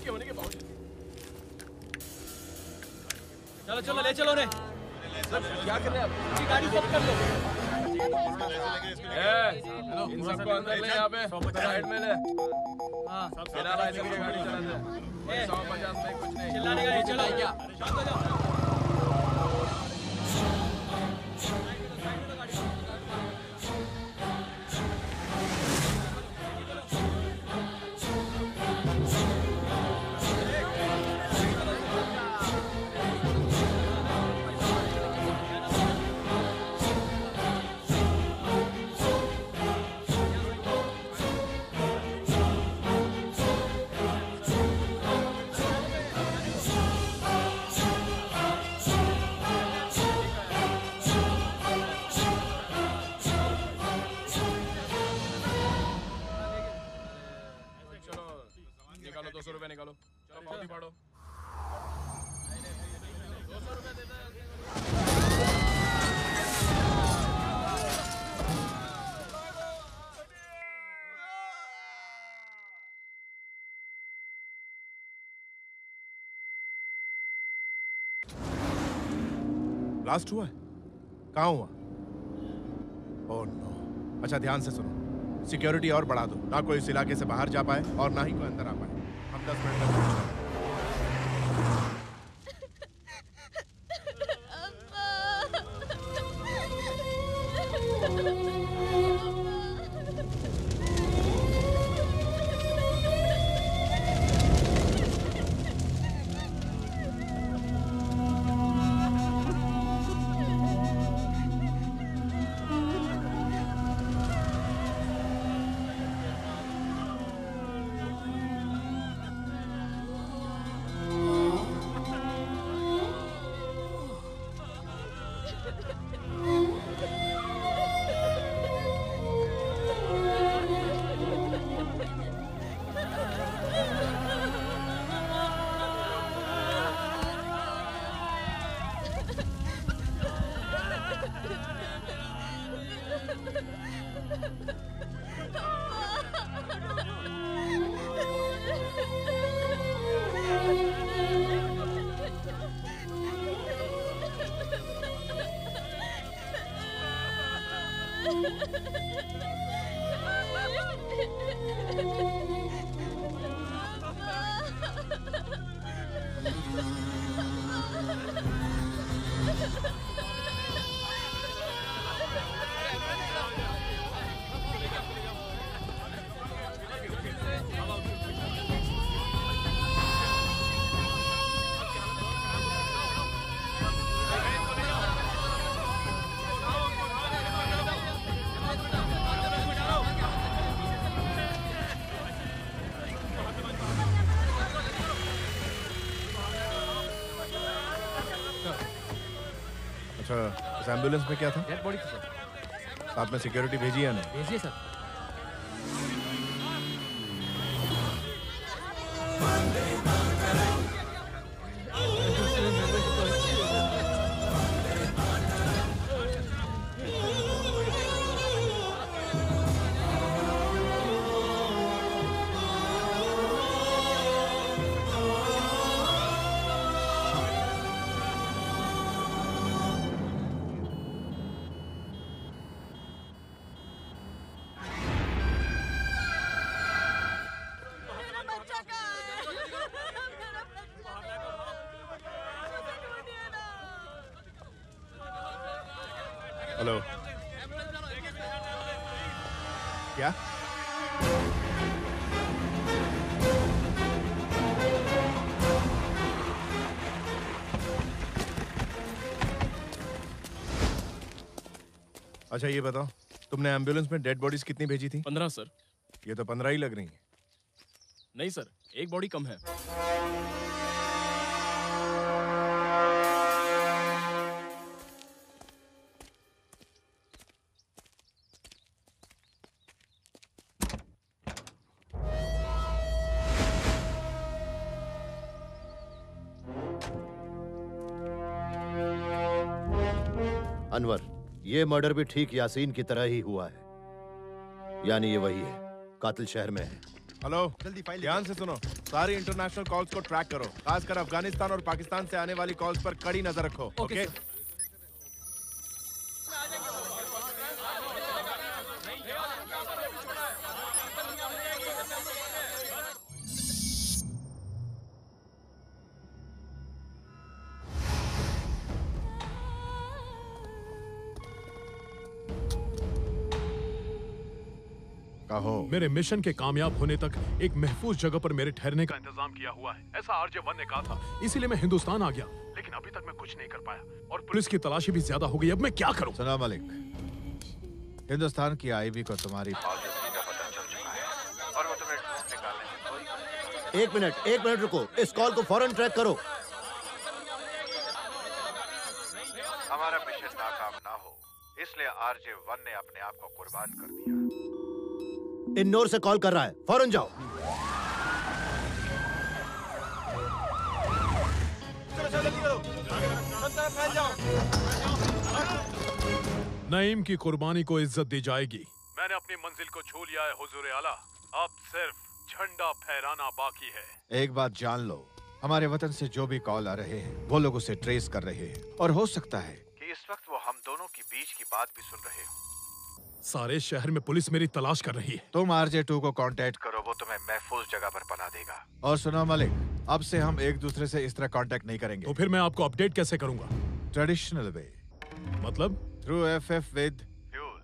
के होने के बावजूद। चलो चलो ले चलो रे। क्या कर रहे हैं आप? गाड़ी सब कर लो। इन सबको अंदर ले यहाँ पे साइड में ले। हाँ बिना लाइसेंस के गाड़ी चलाते हैं। 150 में कुछ नहीं। चिल्लाने का नहीं, चलो क्या? शांत हो जाओ। निकालो 200 रुपए निकालो। चलो पावती फाड़ो। 200 रुपए देता है। ब्लास्ट हुआ है? कहाँ हुआ? Oh no. अच्छा ध्यान से सुनो, सिक्योरिटी और बढ़ा दो। ना कोई इस इलाके से बाहर जा पाए और ना ही कोई अंदर आ पाए। हम 10 मिनट में पहुंच जाएंगे। अच्छा, इस एम्बुलेंस में क्या था? डेड बॉडी थी सर। साथ में सिक्योरिटी भेजी है ना? भेजिए सर। हेलो, क्या? अच्छा ये बताओ, तुमने एम्बुलेंस में डेड बॉडीज कितनी भेजी थी? 15 सर। ये तो 15 ही लग रही हैं। नहीं सर, एक बॉडी कम है। अनवर, ये मर्डर भी ठीक यासीन की तरह ही हुआ है। यानी ये वही है, कातिल शहर में है। हेलो, ध्यान से सुनो, सारी इंटरनेशनल कॉल्स को ट्रैक करो, खासकर अफगानिस्तान और पाकिस्तान से आने वाली कॉल्स पर कड़ी नजर रखो। ओके? मेरे मिशन के कामयाब होने तक एक महफूज जगह पर मेरे ठहरने का इंतजाम किया हुआ है, ऐसा आरजे-1 ने कहा था। इसीलिए मैं हिंदुस्तान आ गया, लेकिन अभी तक मैं कुछ नहीं कर पाया और पुलिस की तलाशी भी ज्यादा हो गई। अब मैं क्या करूं? सना मलिक, हिंदुस्तान की आईवी को तुम्हारी पॉलिसी का पता चल चुका है और वो तुम्हें ढूंढ निकालने में कोई एक मिनट रुको, इस कॉल को फौरन ट्रैक करो। हमारा मिशन नाकाम ना हो, इसलिए आरजे-1 ने अपने आप को कुर्बान कर दिया। इन्नोर से कॉल कर रहा है, फौरन जाओ। नईम की कुर्बानी को इज्जत दी जाएगी। मैंने अपनी मंजिल को छू लिया है हुजूर आला, अब सिर्फ झंडा फहराना बाकी है। एक बात जान लो, हमारे वतन से जो भी कॉल आ रहे हैं वो लोग उसे ट्रेस कर रहे हैं और हो सकता है कि इस वक्त वो हम दोनों की बीच की बात भी सुन रहे हो। सारे शहर में पुलिस मेरी तलाश कर रही है। तुम आरजे-2 को कांटेक्ट करो, वो तुम्हें महफूज जगह पर पना देगा। और सुनो मलिक, अब से हम एक दूसरे से इस तरह कांटेक्ट नहीं करेंगे। तो फिर मैं आपको अपडेट कैसे करूंगा? Traditional way. मतलब? Through FF with fuel.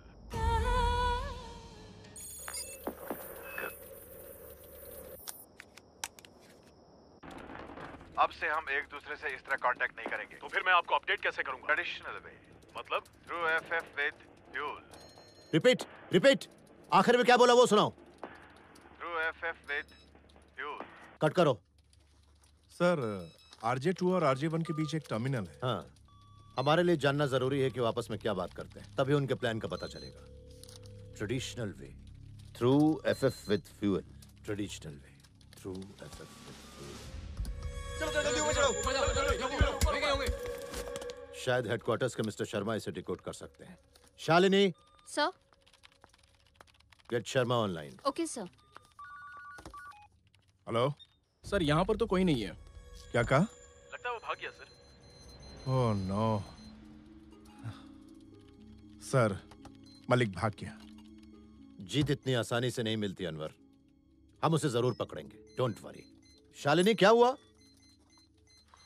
अब से हम एक दूसरे से इस तरह कांटेक्ट नहीं करेंगे। तो फिर मैं आपको अपडेट कैसे करूंगा? Traditional way. मतलब? Through FF with fuel. Repeat, आखिर में क्या बोला वो सुनाओ। Through FF with fuel. Cut करो। सर, आरजे-2 और आरजे-1 के बीच एक टर्मिनल है। हाँ, हमारे लिए जानना जरूरी है कि वो आपस में क्या बात करते हैं, तभी उनके प्लान का पता चलेगा। Traditional way, through FF with fuel. Traditional way, through FF with fuel. चलो जल्दी ऊपर चलो। शायद हेडक्वार्टर्स के मिस्टर शर्मा इसे डिकोड कर सकते हैं। Shalini, sir. Get Sharma online. Okay sir. Hello sir, यहाँ पर तो कोई नहीं है। क्या कहा? लगता है वो भाग गया sir. Oh no sir, Malik भाग गया। जीत इतनी आसानी से नहीं मिलती अनवर, हम उसे जरूर पकड़ेंगे, डोंट वरी। शालिनी, क्या हुआ?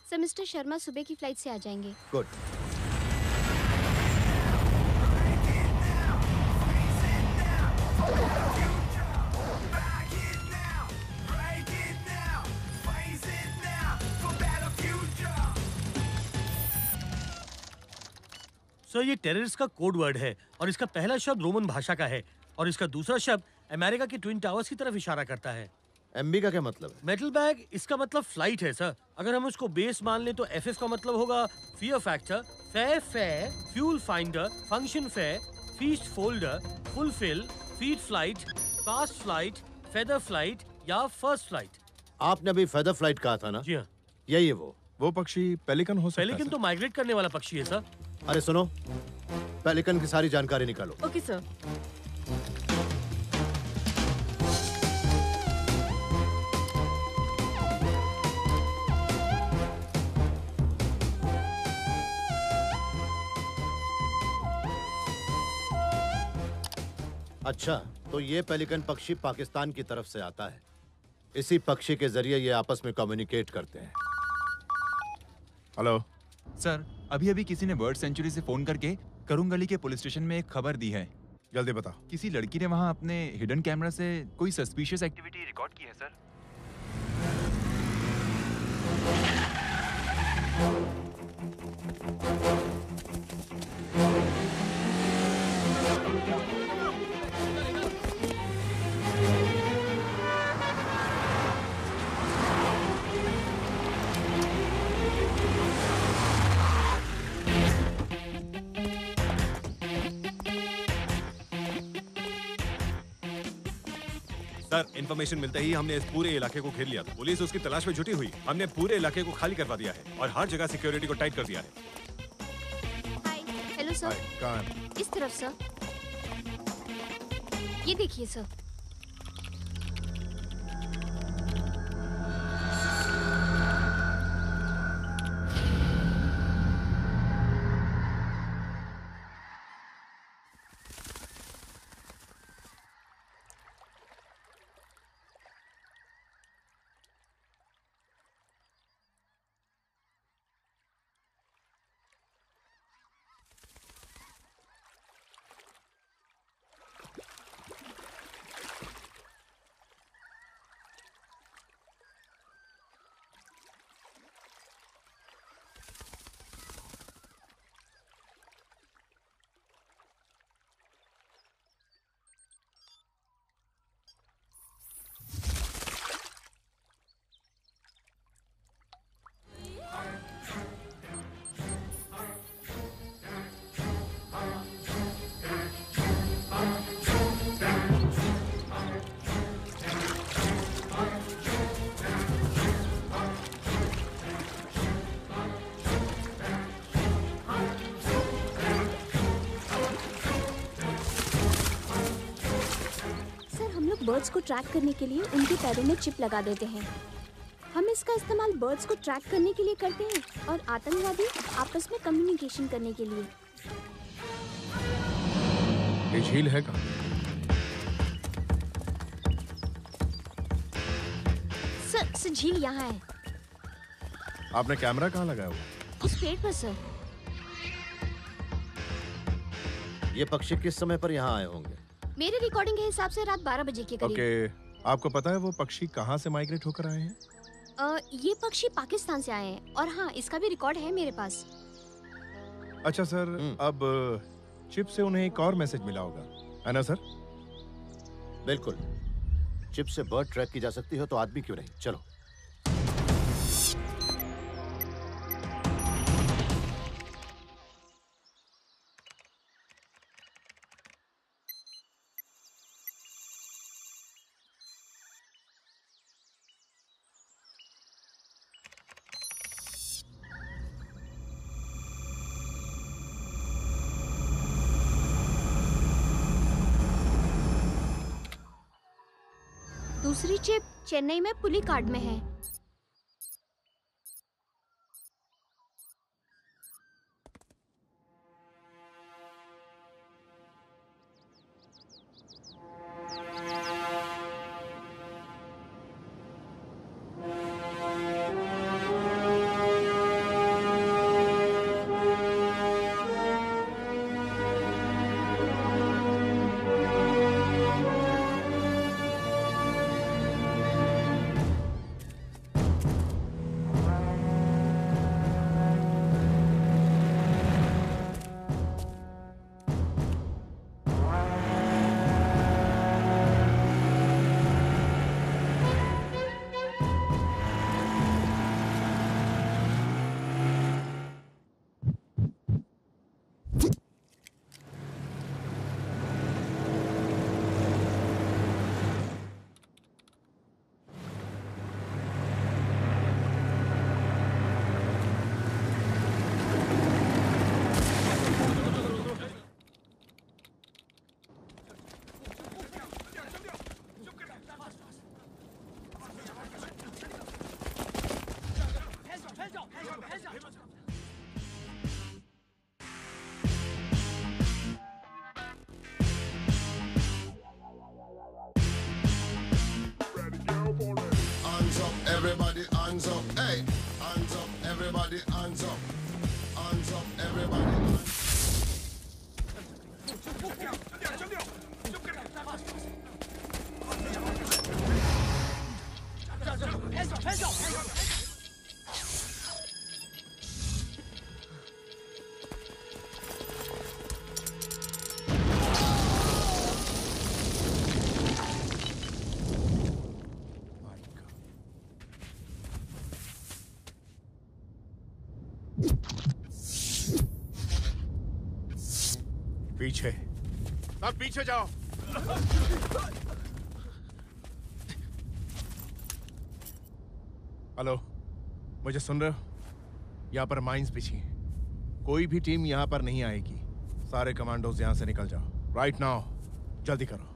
सर मिस्टर शर्मा सुबह की फ्लाइट से आ जाएंगे। गुड। सर ये टेररिस्ट का कोड वर्ड है और इसका पहला शब्द रोमन भाषा का है और इसका दूसरा शब्द अमेरिका के ट्विन टावर्स की तरफ इशारा करता है। एमबी का क्या मतलब है? मेटल बैग, इसका मतलब फ्लाइट है सर। अगर हम उसको बेस मान लें तो एफएफ का मतलब होगा fear factor, fair, fuel finder, function fair, feast folder, fulfil, feed flight, fast flight, feather flight या फर्स्ट फ्लाइट। आपने अभी फेदर फ्लाइट कहा था ना? जी हाँ। यही है वो पक्षी पेलिकन हो सकता है। पेलिकन तो माइग्रेट करने वाला पक्षी है सर। अरे सुनो, पेलिकन की सारी जानकारी निकालो। Okay sir. अच्छा, तो ये पेलिकन पक्षी पाकिस्तान की तरफ से आता है। इसी पक्षी के जरिए ये आपस में कम्युनिकेट करते हैं। हेलो सर, अभी अभी किसी ने बर्ड सेंचुरी से फोन करके करुंगली के पुलिस स्टेशन में एक खबर दी है। जल्दी बताओ। किसी लड़की ने वहाँ अपने हिडन कैमरा से कोई सस्पिशियस एक्टिविटी रिकॉर्ड की है सर। सर, इन्फॉर्मेशन मिलते ही हमने इस पूरे इलाके को घेर लिया था। पुलिस उसकी तलाश में जुटी हुई। हमने पूरे इलाके को खाली करवा दिया है और हर जगह सिक्योरिटी को टाइट कर दिया है। Hello sir. इस तरफ सर। ये देखिए सर। बर्ड्स को ट्रैक करने के लिए उनके पैरों में चिप लगा देते हैं। हम इसका इस्तेमाल बर्ड्स को ट्रैक करने के लिए करते हैं और आतंकवादी आपस में कम्युनिकेशन करने के लिए। ये झील है कहाँ? सर झील यहाँ है। आपने कैमरा कहाँ लगाया हुआ? उस पेड़ पर सर। ये पक्षी किस समय पर यहाँ आए होंगे? मेरे रिकॉर्डिंग के हिसाब से रात 12 बजे के करीब। ओके, आपको पता है वो पक्षी कहाँ से माइग्रेट होकर आए हैं? ये पक्षी पाकिस्तान से आए हैं और हाँ, इसका भी रिकॉर्ड है मेरे पास। अच्छा सर, अब चिप से उन्हें एक और मैसेज मिला होगा, है ना सर? बिल्कुल। चिप से बर्ड ट्रैक की जा सकती हो तो आदमी क्यों नहीं? चलो। दूसरी चिप चेन्नई में पुली कार्ड में है। Hands up, everybody, hands up. Hey, hands up, everybody, hands up. Hands up, everybody. पीछे सब पीछे जाओ। हेलो, मुझे सुन रहे हो? यहाँ पर माइंस बिछी हैं। कोई भी टीम यहाँ पर नहीं आएगी। सारे कमांडोज यहाँ से निकल जाओ राइट नाउ। जल्दी करो।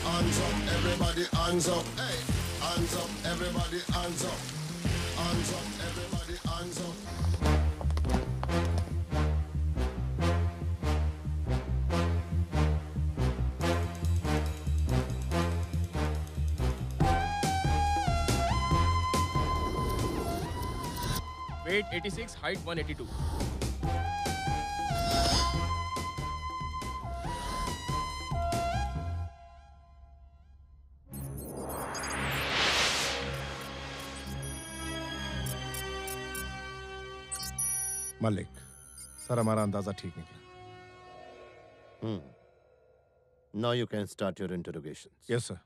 Hands up, everybody, hands up. Hey, hands up, everybody, hands up. Hands up, everybody, hands up. Weight 86, height 182. Malik, sir हमारा अंदाजा ठीक निकला। Now you can start your interrogations. Yes, sir.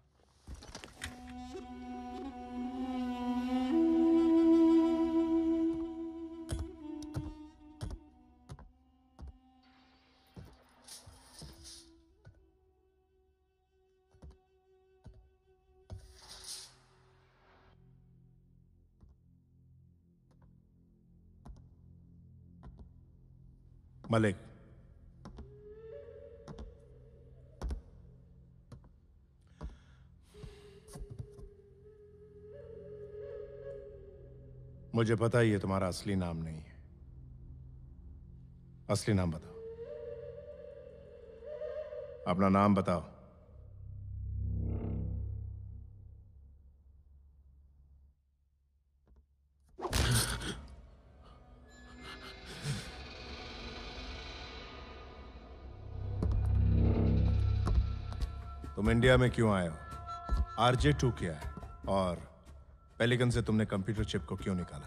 Malik, मुझे पता ही है तुम्हारा असली नाम नहीं है। असली नाम बताओ, अपना नाम बताओ। तुम इंडिया में क्यों आए हो? RJ2 क्या है? और पेलिकन से तुमने कंप्यूटर चिप को क्यों निकाला?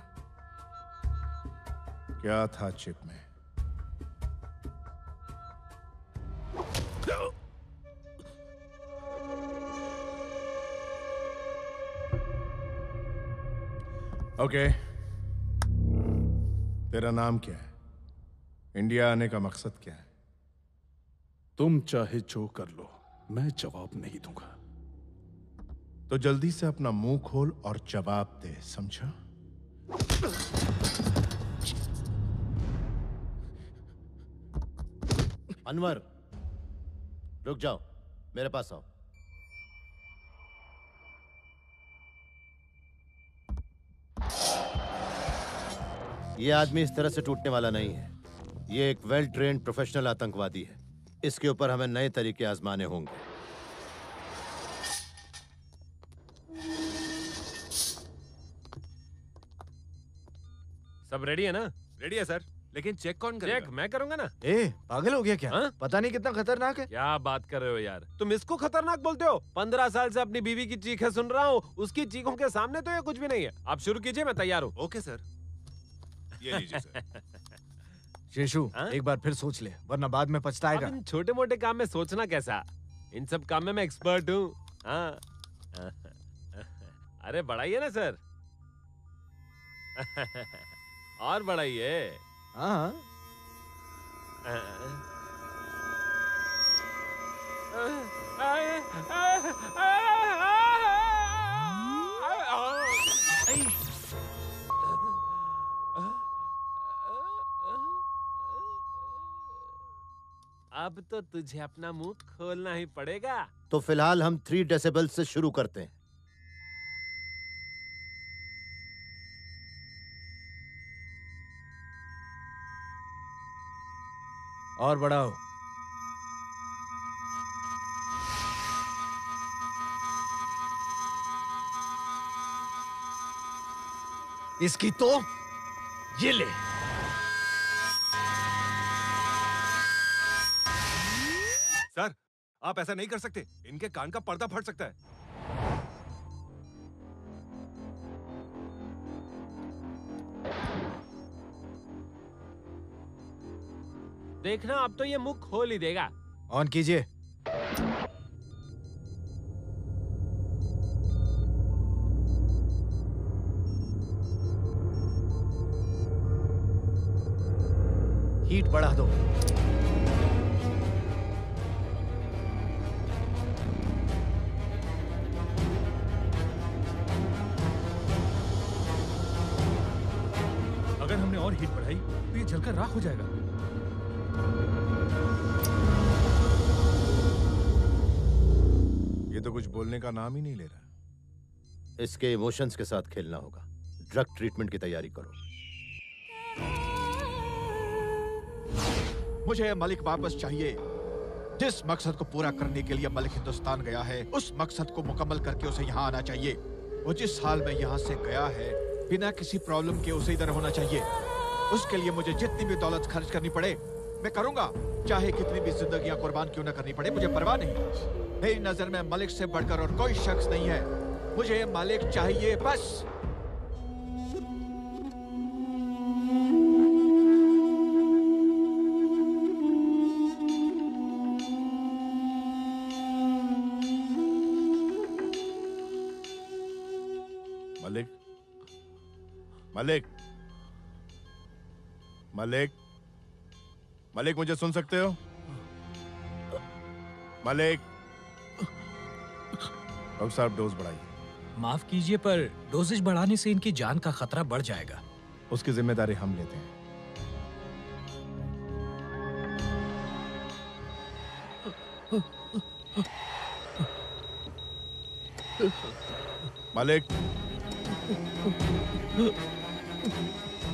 क्या था चिप में? ओके, तेरा नाम क्या है? इंडिया आने का मकसद क्या है? तुम चाहे जो कर लो, मैं जवाब नहीं दूंगा। तो जल्दी से अपना मुंह खोल और जवाब दे, समझा? अनवर, रुक जाओ, मेरे पास आओ। ये आदमी इस तरह से टूटने वाला नहीं है। ये एक वेल ट्रेन्ड प्रोफेशनल आतंकवादी है। इसके ऊपर हमें नए तरीके आजमाने होंगे। सब रेडी है ना? रेडी है सर, लेकिन चेक कौन करेगा? चेक मैं करूंगा ना। पागल हो गया क्या? पता नहीं कितना खतरनाक है। क्या बात कर रहे हो यार, तुम इसको खतरनाक बोलते हो? 15 साल से अपनी बीवी की चीखें सुन रहा हूँ, उसकी चीखों के सामने तो ये कुछ भी नहीं है। आप शुरू कीजिए, मैं तैयार हूँ। ओके सर, ये लीजिए सर। शेषु, एक बार फिर सोच ले, वरना बाद में पछताएगा। इन छोटे मोटे काम में सोचना कैसा? इन सब काम में मैं एक्सपर्ट हूँ। हाँ। अरे बढ़ाइए ना सर। और बढ़ाइए। हाँ। अब तो तुझे अपना मुंह खोलना ही पड़ेगा। तो फिलहाल हम 3 डेसिबल से शुरू करते हैं। और बढ़ाओ। इसकी तो ये ले। सर, आप ऐसा नहीं कर सकते, इनके कान का पर्दा फट सकता है। देखना, अब तो ये मुंह खोल ही देगा। ऑन कीजिए। हीट बढ़ा दो। अगर हमने और हीट बढ़ाई तो ये जलकर राख हो जाएगा। ये तो कुछ बोलने का नाम ही नहीं ले रहा। इसके इमोशंस के साथ खेलना होगा। ड्रग ट्रीटमेंट की तैयारी करो। मुझे मलिक वापस चाहिए। जिस मकसद को पूरा करने के लिए मलिक हिंदुस्तान गया है, उस मकसद को मुकम्मल करके उसे यहाँ आना चाहिए। वो जिस हाल में यहाँ से गया है, बिना किसी प्रॉब्लम के उसे इधर होना चाहिए। उसके लिए मुझे जितनी भी दौलत खर्च करनी पड़े मैं करूंगा, चाहे कितनी भी जिंदगियां कुर्बान क्यों न करनी पड़े, मुझे परवाह नहीं। मेरी नजर में मलिक से बढ़कर और कोई शख्स नहीं है। मुझे मलिक चाहिए बस। मलिक, मलिक, मलिक, मलिक, मुझे सुन सकते हो? मलिक, डॉक्टर साहब डोज बढ़ाइए। माफ कीजिए, पर डोजेज बढ़ाने से इनकी जान का खतरा बढ़ जाएगा। उसकी जिम्मेदारी हम लेते हैं। Malik.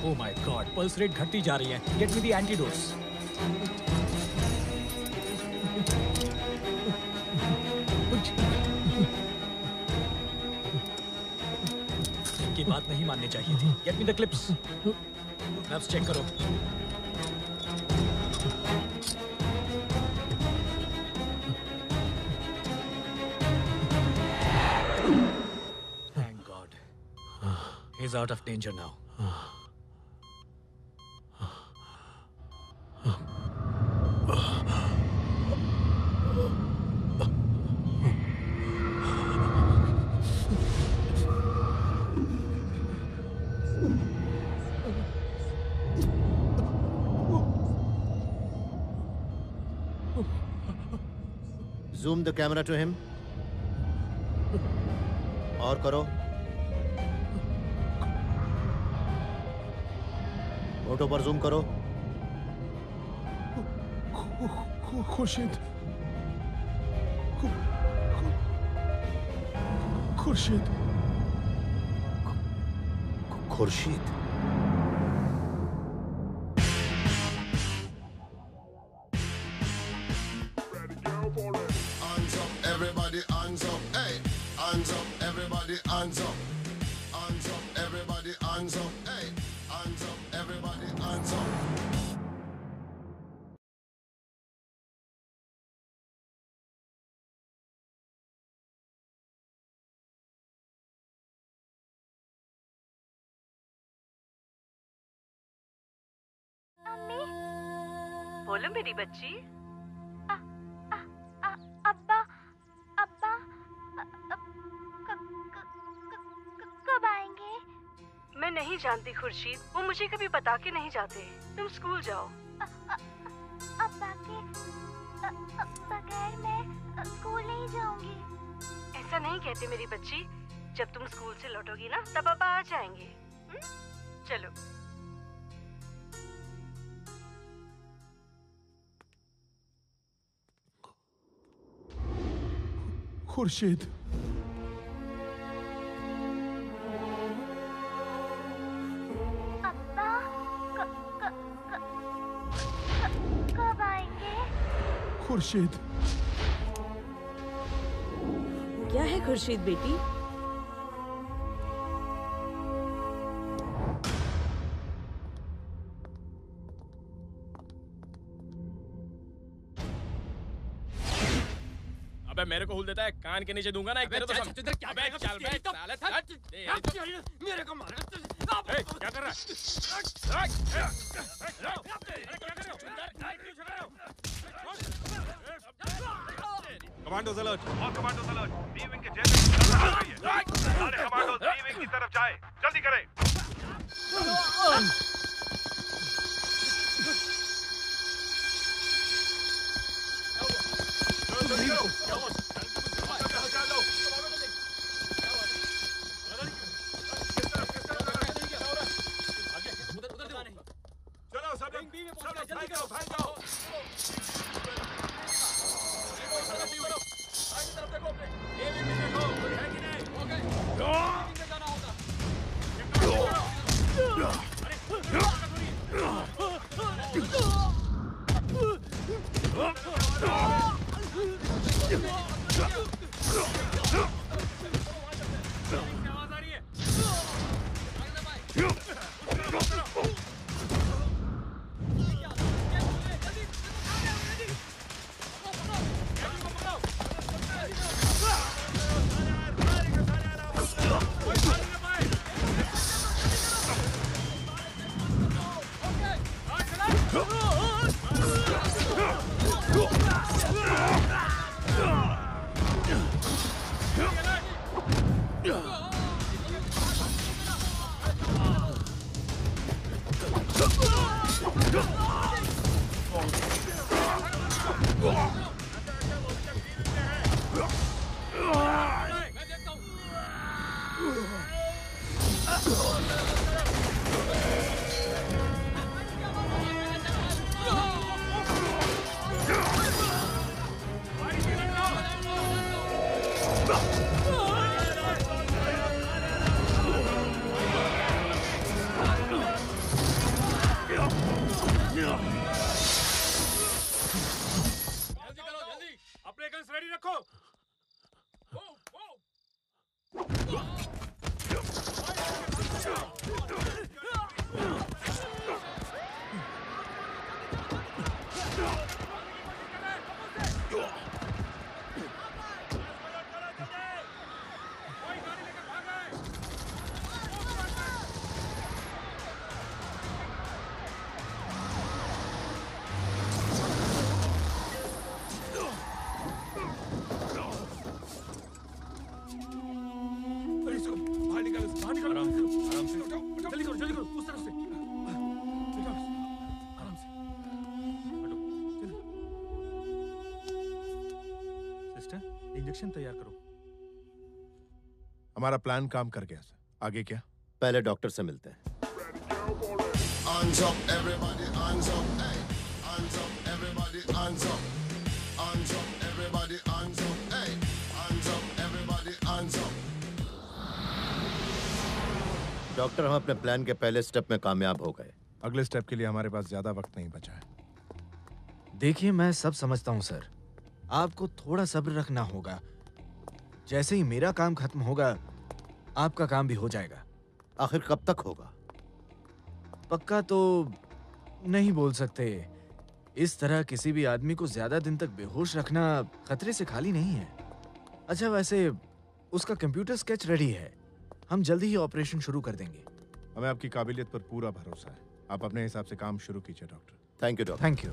Oh my God, pulse rate घटती जा रही है। Get me the antidotes. इनकी बात नहीं माननी चाहिए थी। Get me the clips. Nerves check करो। Thank God. He's out of danger now. Zoom the camera to him. और करो। फोटो पर जूम करो। Khurshid, Khurshid, Khurshid. Hands up, everybody, hands up, hey. Hands up, everybody, hands up. Hands up, everybody, hands up, hey. Hands up, everybody, hands up. अम्मी, बोलो मेरी बच्ची। अब्बा, अब्बा, कब आएंगे? मैं नहीं जानती खुर्शीद, वो मुझे कभी बता के नहीं जाते। तुम स्कूल जाओ। अब्बा के बगैर मैं स्कूल नहीं जाऊंगी। ऐसा नहीं कहते मेरी बच्ची। जब तुम स्कूल से लौटोगी ना, तब पापा आ जाएंगे। चलो। खुर्शीद, अब्बा, कब आएंगे? खुर्शीद। क्या है खुर्शीद बेटी? अबे मेरे को हुल देता है, कान के नीचे दूंगा ना एक तेरे तो। अबे चल बे साले, मेरे को मारा। क्या कर रहा है? Commandos alert. और कमांडोज अलर्ट। बी विंग के जेल में चल रही है। सारे कमांडोज बी विंग की तरफ जाए। जल्दी करें। चलो सब लोग भाग जाओ, भाग जाओ। करो जल्दी, अपने गन्स रेडी रखो। इंजेक्शन तैयार करो। हमारा प्लान काम कर गया सर। आगे क्या? पहले डॉक्टर से मिलते हैं। Hands up, everybody, hands up, hey. Hands up, everybody, hands up. Hands up, everybody, hands up, hey. Hands up, everybody, hands up. Doctor, हम अपने प्लान के पहले स्टेप में कामयाब हो गए। अगले स्टेप के लिए हमारे पास ज्यादा वक्त नहीं बचा है। देखिए, मैं सब समझता हूँ सर। आपको थोड़ा सब्र रखना होगा। जैसे ही मेरा काम खत्म होगा, आपका काम भी हो जाएगा। आखिर कब तक होगा? पक्का तो नहीं बोल सकते। इस तरह किसी भी आदमी को ज्यादा दिन तक बेहोश रखना खतरे से खाली नहीं है। अच्छा, वैसे उसका कंप्यूटर स्केच रेडी है। हम जल्दी ही ऑपरेशन शुरू कर देंगे। हमें आपकी काबिलियत पर पूरा भरोसा है। आप अपने हिसाब से काम शुरू कीजिए doctor. Thank you doctor. Thank you.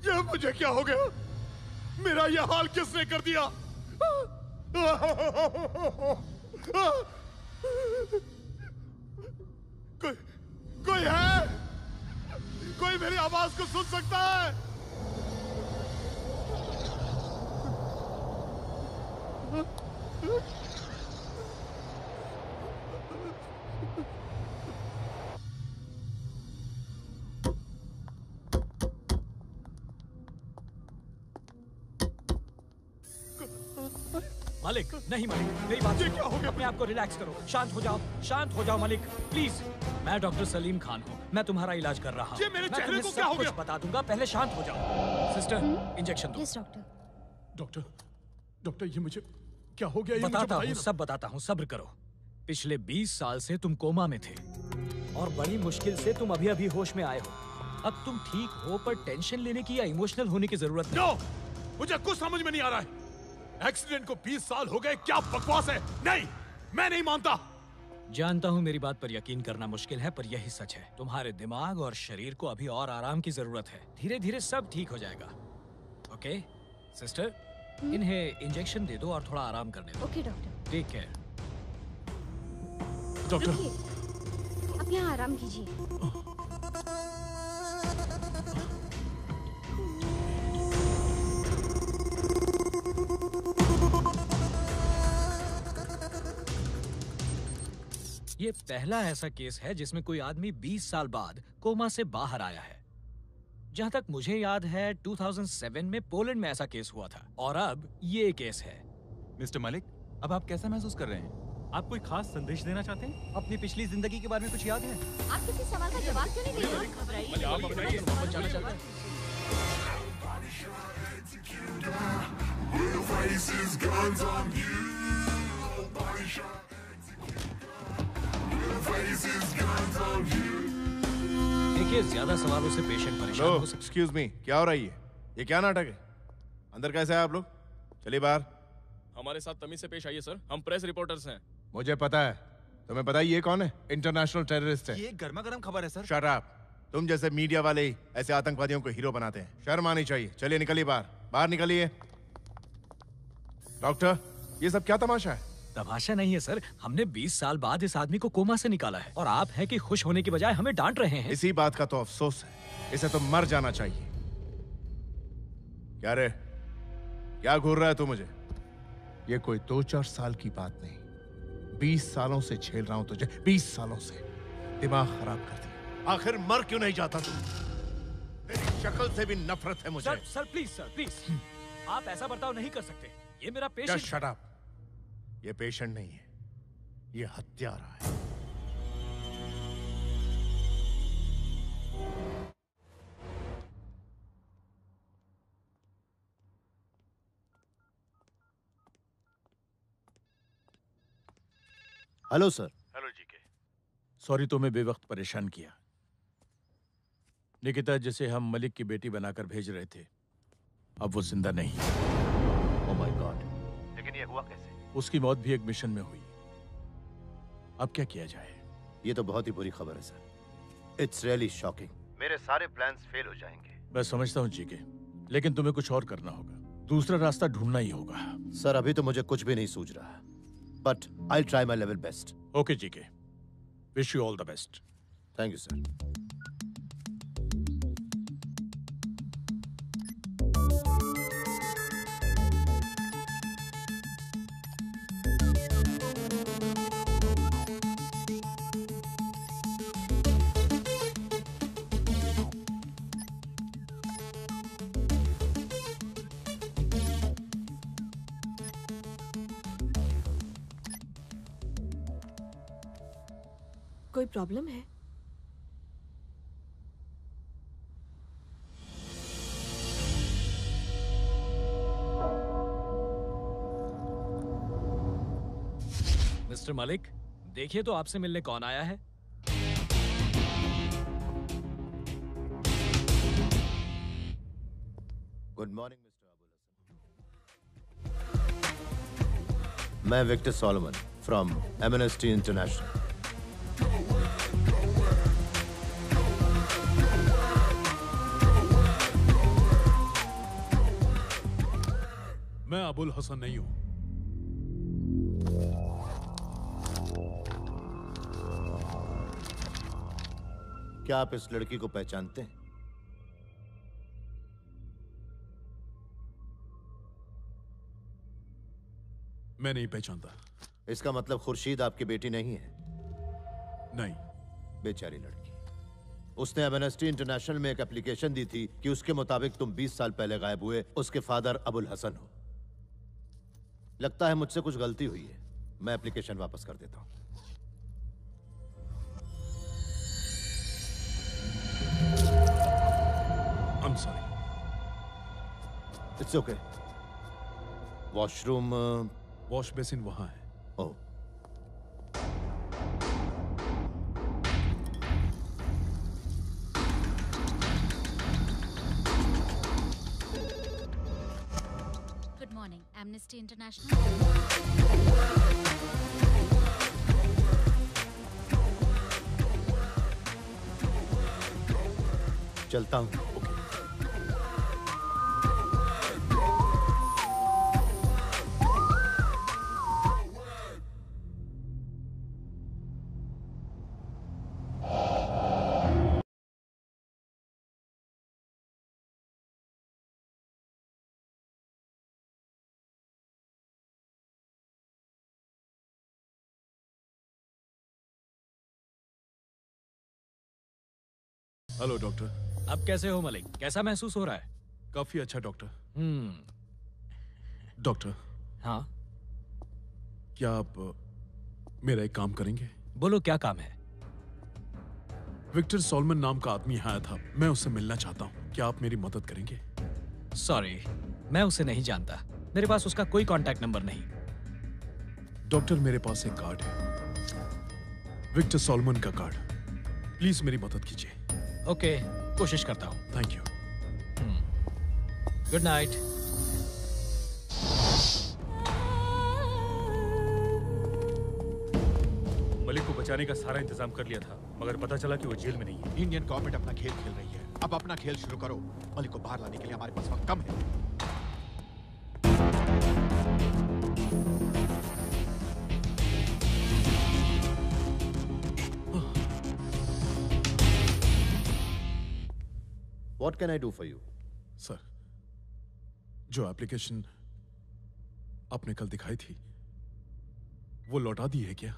ये मुझे क्या हो गया? मेरा ये हाल किसने कर दिया? कोई है? कोई मेरी आवाज को सुन सकता है? मालिक, नहीं मालिक, मेरी बात ये क्या हो गया? अपने आप को रिलैक्स करो, शांत हो जाओ मालिक, प्लीज। मैं डॉक्टर सलीम खान हूँ, मैं तुम्हारा इलाज कर रहा हूँ। ये मेरे चेहरे को क्या हो गया? कुछ बता दूंगा, पहले शांत हो जाओ। सिस्टर, इंजेक्शन दो। Yes doctor. डॉक्टर, ये मुझे क्या हो गया? ये बताता मुझे हूँ, सब बताता हूँ, सब्र करो। पिछले 20 साल से तुम कोमा में थे और बड़ी मुश्किल से तुम अभी अभी होश में आए हो। अब तुम ठीक हो, पर टेंशन लेने की या इमोशनल होने की जरूरत नहीं। नो, मुझे कुछ समझ में नहीं आ रहा है। एक्सीडेंट को 20 साल हो गए, क्या बकवास है? नहीं, मैं नहीं मानता। जानता हूँ मेरी बात पर यकीन करना मुश्किल है, पर यही सच है। तुम्हारे दिमाग और शरीर को अभी और आराम की जरूरत है। धीरे धीरे सब ठीक हो जाएगा। ओके सिस्टर, इन्हें इंजेक्शन दे दो और थोड़ा आराम करने दो। Okay doctor. Take care. Doctor, आप यहाँ आराम कीजिए। ये पहला ऐसा केस है जिसमें कोई आदमी 20 साल बाद कोमा से बाहर आया है। जहां तक मुझे याद है 2007 में पोलैंड में ऐसा केस हुआ था और अब ये केस है। मिस्टर मलिक, अब आप कैसा महसूस कर रहे हैं? आप कोई खास संदेश देना चाहते हैं? अपनी पिछली जिंदगी के बारे में कुछ याद है? आप किसी सवाल का जवाब क्यों नहीं दे रहे? आप बताइए, बताना चाहते हैं? Real faces, guns on you. Body shot, real faces, guns on you. देखिए, ज्यादा सवालों से पेशेंट परेशान हो सकता है। एक्सक्यूज मी, क्या हो रहा है ये क्या नाटक है? अंदर कैसे है आप लोग? चलिए बाहर। हमारे साथ तमीज से पेश आइए सर, हम प्रेस रिपोर्टर्स हैं। मुझे पता है, तुम्हें पता है ये कौन है? इंटरनेशनल टेररिस्ट है। ये गर्मा गर्म खबर है सर। Shut up. तुम जैसे मीडिया वाले ही ऐसे आतंकवादियों को हीरो बनाते हैं। शर्म आनी चाहिए। चलिए निकलिए बाहर, बाहर निकलिए। डॉक्टर, ये सब क्या तमाशा है? तमाशा नहीं है सर, हमने 20 साल बाद इस आदमी को कोमा से निकाला है और आप हैं कि खुश होने की बजाय हमें डांट रहे हैं। इसी बात का तो अफसोस है, इसे तो मर जाना चाहिए। क्या रे, क्या घूर रहा है तू मुझे? ये कोई 2-4 साल की बात नहीं, 20 सालों से झेल रहा हूं तुझे, 20 सालों से। दिमाग खराब कर दिया। आखिर मर क्यों नहीं जाता तू? तेरी शक्ल से भी नफरत है मुझे। सर प्लीज आप ऐसा बर्ताव नहीं कर सकते। ये मेरा पेशेंट। Shut up. ये पेशेंट नहीं है, ये हत्यारा है। Hello sir. Hello GK. Sorry तुम्हें बेवक्त परेशान किया। निकिता जिसे हम मलिक की बेटी बनाकर भेज रहे थे, अब वो जिंदा नहीं है। ओह माय गॉड। लेकिन ये हुआ कैसे? उसकी मौत भी एक मिशन में हुई। अब क्या किया जाए? ये तो बहुत ही बुरी खबर है सर। It's really shocking. मेरे सारे प्लान्स फेल हो जाएंगे। मैं समझता हूँ जीके, लेकिन तुम्हें कुछ और करना होगा। दूसरा रास्ता ढूंढना ही होगा। सर अभी तो मुझे कुछ भी नहीं सूझ रहा, but I try my level best. Okay GK, wish you all the best. Thank you sir. कोई प्रॉब्लम है? मिस्टर मलिक, देखिए तो आपसे मिलने कौन आया है। Good morning mister Abul Hasan. मैं Victor Solomon from Amnesty International. मैं अबुल हसन नहीं हूं। क्या आप इस लड़की को पहचानते हैं? मैं नहीं पहचानता। इसका मतलब खुर्शीद आपकी बेटी नहीं है? नहीं। बेचारी लड़की। उसने एमनेस्टी इंटरनेशनल में एक एप्लीकेशन दी थी कि उसके मुताबिक तुम 20 साल पहले गायब हुए उसके फादर अबुल हसन हो। लगता है मुझसे कुछ गलती हुई है। मैं एप्लीकेशन वापस कर देता हूं। I'm sorry. It's okay. Washroom? Wash basin वहां है। Oh. Good morning, Amnesty International. चलता हूं। Hello doctor. अब कैसे हो मलिक? कैसा महसूस हो रहा है? काफी अच्छा डॉक्टर। डॉक्टर। हाँ? क्या आप मेरा एक काम करेंगे? बोलो, क्या काम है? विक्टर सॉलोमन नाम का आदमी आया था, मैं उससे मिलना चाहता हूँ। क्या आप मेरी मदद करेंगे? सॉरी, मैं उसे नहीं जानता। मेरे पास उसका कोई कांटेक्ट नंबर नहीं। डॉक्टर, मेरे पास एक कार्ड है, विक्टर सॉलमन का कार्ड। प्लीज मेरी मदद कीजिए। ओके, कोशिश करता हूँ। Thank you. Good night. Malik को बचाने का सारा इंतजाम कर लिया था, मगर पता चला कि वो जेल में नहीं है। इंडियन गवर्नमेंट अपना खेल खेल रही है। अब अपना खेल शुरू करो। मलिक को बाहर लाने के लिए हमारे पास वक्त कम है। What can I do for you? Sir, जो एप्लीकेशन आपने कल दिखाई थी, वो लौटा दी है क्या?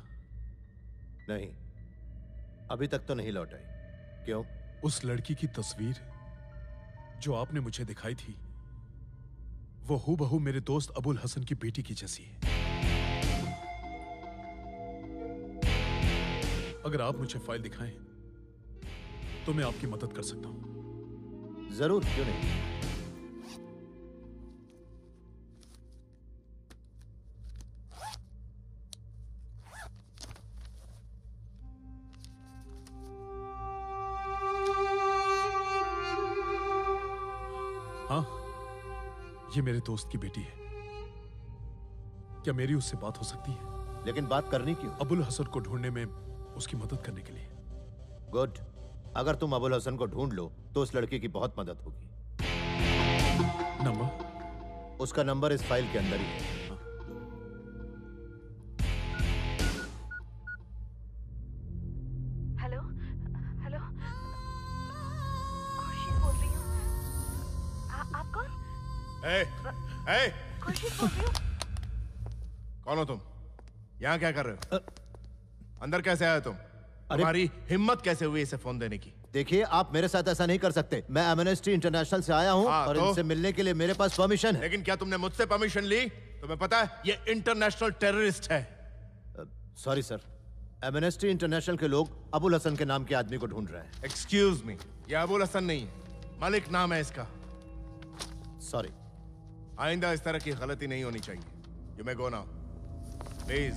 नहीं, अभी तक तो नहीं लौटाई। क्यों? उस लड़की की तस्वीर जो आपने मुझे दिखाई थी, वो हूबहू मेरे दोस्त अबुल हसन की बेटी की जैसी है। अगर आप मुझे फाइल दिखाएं, तो मैं आपकी मदद कर सकता हूं। जरूर, क्यों नहीं। हाँ, ये मेरे दोस्त की बेटी है। क्या मेरी उससे बात हो सकती है? लेकिन बात करनी क्यों? अबुल हसन को ढूंढने में उसकी मदद करने के लिए। गुड। अगर तुम अबुल हसन को ढूंढ लो तो उस लड़की की बहुत मदद होगी। नंबर? उसका नंबर इस फाइल के अंदर ही है। हेलो हेलो, खुशी बोल रही हूँ। आप कौन? खुशी बोल रही हूँ। कौन हो तुम? यहाँ क्या कर रहे हो? अंदर कैसे आए तुम? तुम्हारी हिम्मत कैसे हुई इसे फोन देने की? देखिए, आप मेरे साथ ऐसा नहीं कर सकते। मैं एमनेस्टी इंटरनेशनल से आया हूँ और तो? इनसे मिलने के लिए मेरे पास परमिशन है। लेकिन क्या तुमने मुझसे परमिशन ली? तुम्हें पता है ये इंटरनेशनल टेररिस्ट है। सॉरी सर, एमनेस्टी इंटरनेशनल के लोग अबुल हसन के नाम के आदमी को ढूंढ रहे हैं। एक्सक्यूज मी, ये अबुल हसन नहीं है, मलिक नाम है इसका। सॉरी। आइंदा इस तरह की गलती नहीं होनी चाहिए। You may go now please.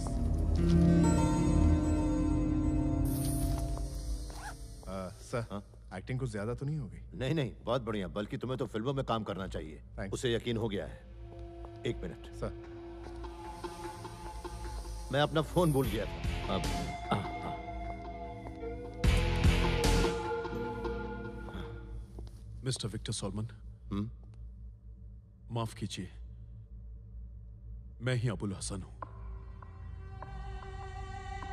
Sir, acting कुछ ज्यादा तो नहीं होगी? नहीं नहीं, बहुत बढ़िया। बल्कि तुम्हें तो फिल्मों में काम करना चाहिए। उसे यकीन हो गया है। एक मिनट सर, मैं अपना फोन भूल गया था। अब मिस्टर विक्टर सॉलमन, माफ कीजिए, मैं ही अबुल हसन हूं।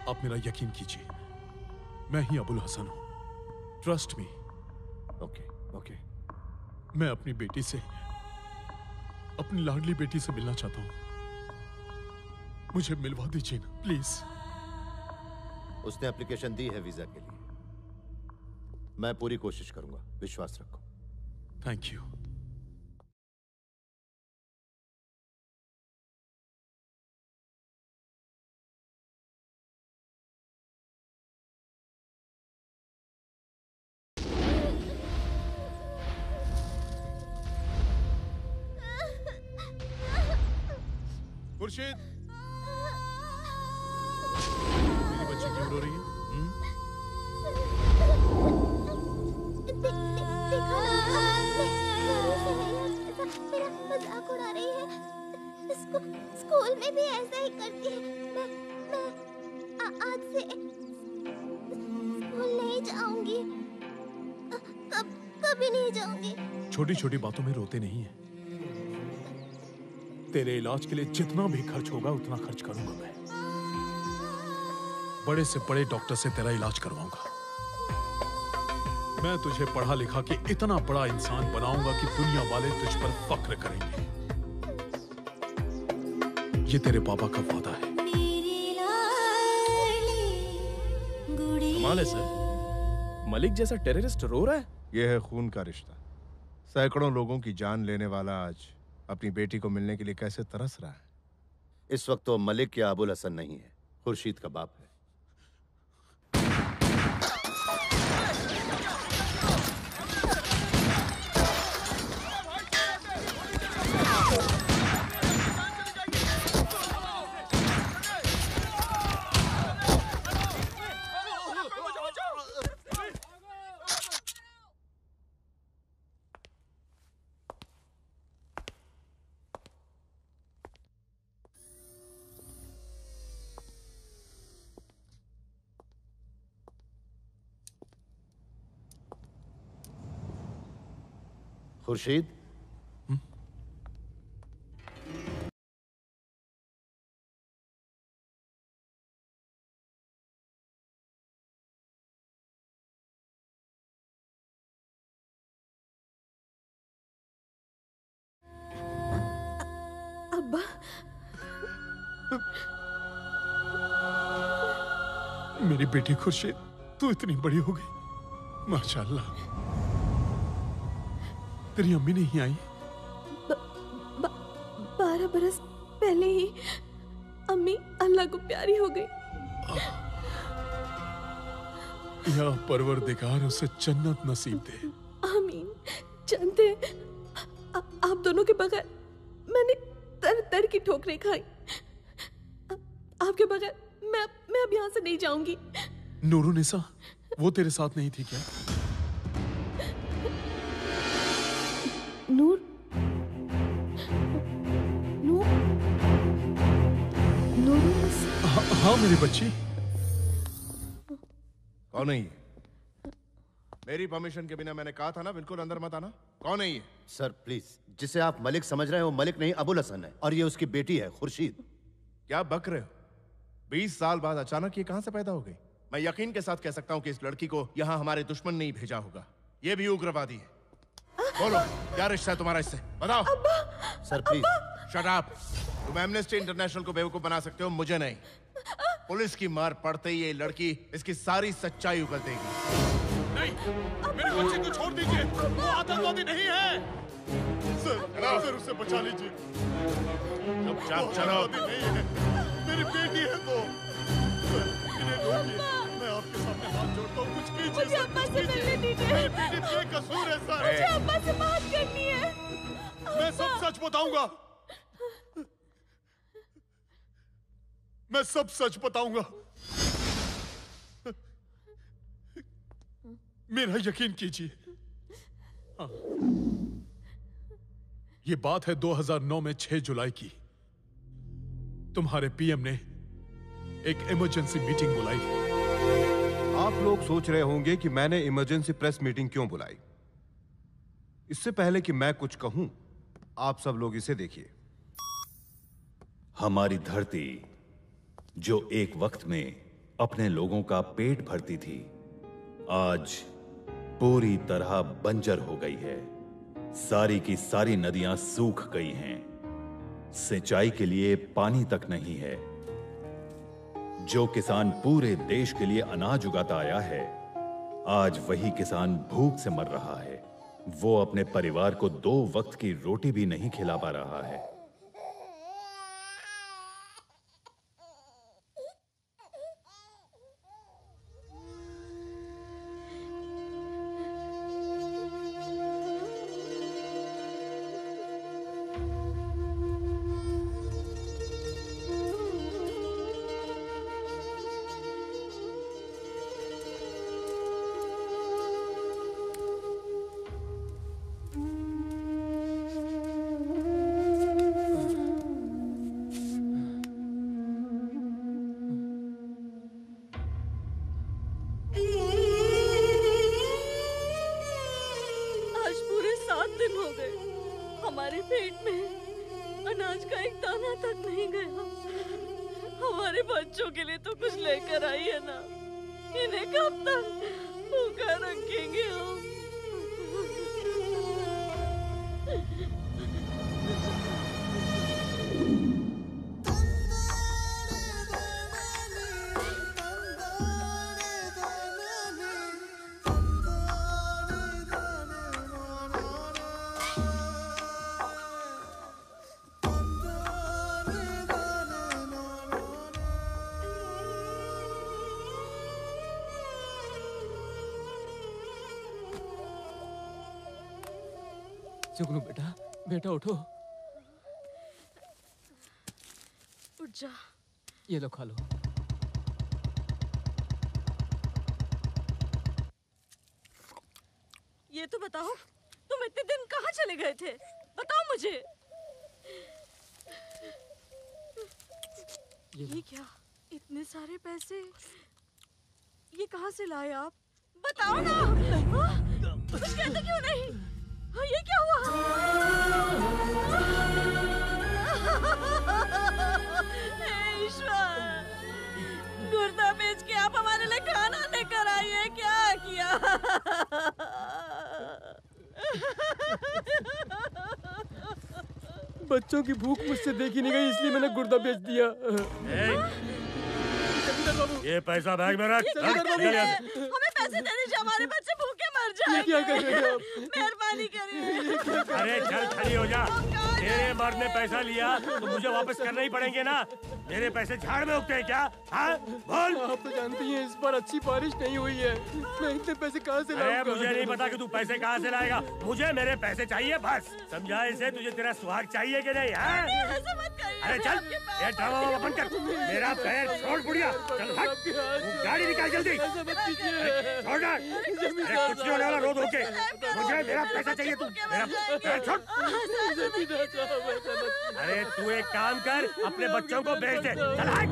आप मेरा यकीन कीजिए, मैं ही अबुल हसन हूं। Trust me. Okay okay. मैं अपनी बेटी से, अपनी लाडली बेटी से मिलना चाहता हूं। मुझे मिलवा दीजिए ना, प्लीज। उसने एप्लीकेशन दी है वीजा के लिए। मैं पूरी कोशिश करूंगा, विश्वास रखो। Thank you. खुर्शीद, मेरी बच्ची क्यों रो रही है? मेरा मजाक उड़ा रही है। स्कूल में भी ऐसा ही करती है। मैं आज से स्कूल नहीं जाऊंगी। कभी नहीं जाऊंगी। छोटी छोटी बातों में रोते नहीं है। तेरे इलाज के लिए जितना भी खर्च होगा उतना खर्च करूंगा मैं। बड़े से बड़े डॉक्टर से तेरा इलाज करवाऊंगा। मैं तुझे पढ़ा लिखा के इतना बड़ा इंसान बनाऊंगा कि दुनिया वाले तुझ पर फख्र करेंगे। ये तेरे पापा का वादा है। कमाल है सर, मलिक जैसा टेररिस्ट रो रहा है। यह है खून का रिश्ता। सैकड़ों लोगों की जान लेने वाला आज अपनी बेटी को मिलने के लिए कैसे तरस रहा है। इस वक्त तो मलिक या अबुल हसन नहीं है, खुर्शीद का बाप है। खुर्शीद, अब्बा, मेरी बेटी खुर्शीद, तू इतनी बड़ी हो गई, माशाल्लाह। तेरी अम्मी नहीं आई? 12 बरस पहले ही अम्मी अल्लाह को प्यारी हो गई। या परवरदिगार उसे जन्नत नसीब दे। आमीन। जानते हैं, आप दोनों के बगैर मैंने तर तर की ठोकरें खाई। आपके बगैर मैं अब यहाँ से नहीं जाऊंगी। नूरुनिसा, वो तेरे साथ नहीं थी क्या? नूर नूर नूरुनिसा। हाँ मेरी बच्ची। कौन है ये? मेरी परमिशन के बिना मैंने कहा था ना, बिल्कुल अंदर मत आना। कौन है ये? सर प्लीज, जिसे आप मलिक समझ रहे हैं वो मलिक नहीं, अबुल हसन है, और ये उसकी बेटी है खुर्शीद। क्या बक रहे हो? 20 साल बाद अचानक ये कहां से पैदा हो गई? मैं यकीन के साथ कह सकता हूं कि इस लड़की को यहाँ हमारे दुश्मन ने ही भेजा होगा। ये भी उग्रवादी है। बोलो, क्या रिश्ता है तुम्हारा इससे? बताओ। Sir please. Shut up. तुम एमनेस्टी इंटरनेशनल को बेवकूफ बना सकते हो, मुझे नहीं। पुलिस की मार पड़ते ही ये लड़की इसकी सारी सच्चाई उगल देगी। नहीं, मेरे बच्चे को छोड़ दीजिए, वो आतंकवादी नहीं है। सर उसे बचा लीजिए। चुपचाप चलो। नहीं है, मेरी बेटी है वो। इन्हें रोकिए, मैं आपके सामने हाथ जोड़ता हूँ, कुछ कीजिए। मुझे अब्बा से मिलने दीजिए। मेरी बेटी बेकसूर है सर। मुझे अब्बा से बात करनी है। मैं सब सच बताऊंगा। मैं सब सच बताऊंगा। मेरा यकीन कीजिए। हाँ। ये बात है 2009 में 6 जुलाई की। तुम्हारे पीएम ने एक इमरजेंसी मीटिंग बुलाई थी। आप लोग सोच रहे होंगे कि मैंने इमरजेंसी प्रेस मीटिंग क्यों बुलाई। इससे पहले कि मैं कुछ कहूं, आप सब लोग इसे देखिए। हमारी धरती जो एक वक्त में अपने लोगों का पेट भरती थी, आज पूरी तरह बंजर हो गई है। सारी की सारी नदियां सूख गई हैं। सिंचाई के लिए पानी तक नहीं है। जो किसान पूरे देश के लिए अनाज उगाता आया है, आज वही किसान भूख से मर रहा है। वो अपने परिवार को 2 वक्त की रोटी भी नहीं खिला पा रहा है। हमारे पेट में अनाज का एक दाना तक नहीं गया। हमारे बच्चों के लिए तो कुछ लेकर आई है ना, इन्हें कब तक भूखा रखेंगे हम? जुगनू बेटा, बेटा उठो। उठ जा। ये लो खा लो। ये तो बताओ, तुम इतने दिन कहाँ चले गए थे? बताओ मुझे। ये क्या? इतने सारे पैसे ये कहाँ से लाए आप? बताओ ना। कुछ कहते क्यों नहीं? ये क्या हुआ? हे ईश्वर, गुर्दा बेच के आप हमारे लिए खाना लेकर आई है, क्या किया? बच्चों की भूख मुझसे देखी नहीं गई, इसलिए मैंने गुर्दा बेच दिया। ये पैसा बैग में रख। हमें पैसे दे दीजिए, हमारे बच्चे भूखे मर जाएंगे। क्या कर रहे हैं आप? मेहरबानी करिए। अरे चल खड़ी हो जा। तेरे मर्द ने पैसा लिया तो मुझे वापस करना ही पड़ेंगे ना। मेरे पैसे झाड़ में उगते हैं क्या? हाँ बोल। आप तो जानती हैं इस बार अच्छी बारिश नहीं हुई है, मैं इतने पैसे कहाँ से लाऊंगा? अरे मुझे नहीं पता कि तू पैसे कहाँ से लाएगा, मुझे मेरे पैसे चाहिए बस। समझा इसे? तुझे तेरा सुहाग चाहिए कि नहीं? हाँ? अरे चल ये ड्रामा बंद कर। मेरा पैर छोड़ बुढ़िया, चल हट। गाड़ी निकाल जल्दी। छोड़ ना। कुछ नहीं होने वाला, रो धो के। मुझे मेरा पैसा चाहिए, तू मेरा पैर छोड़। अरे तू एक काम कर, अपने बच्चों को बेच दे। चल हट।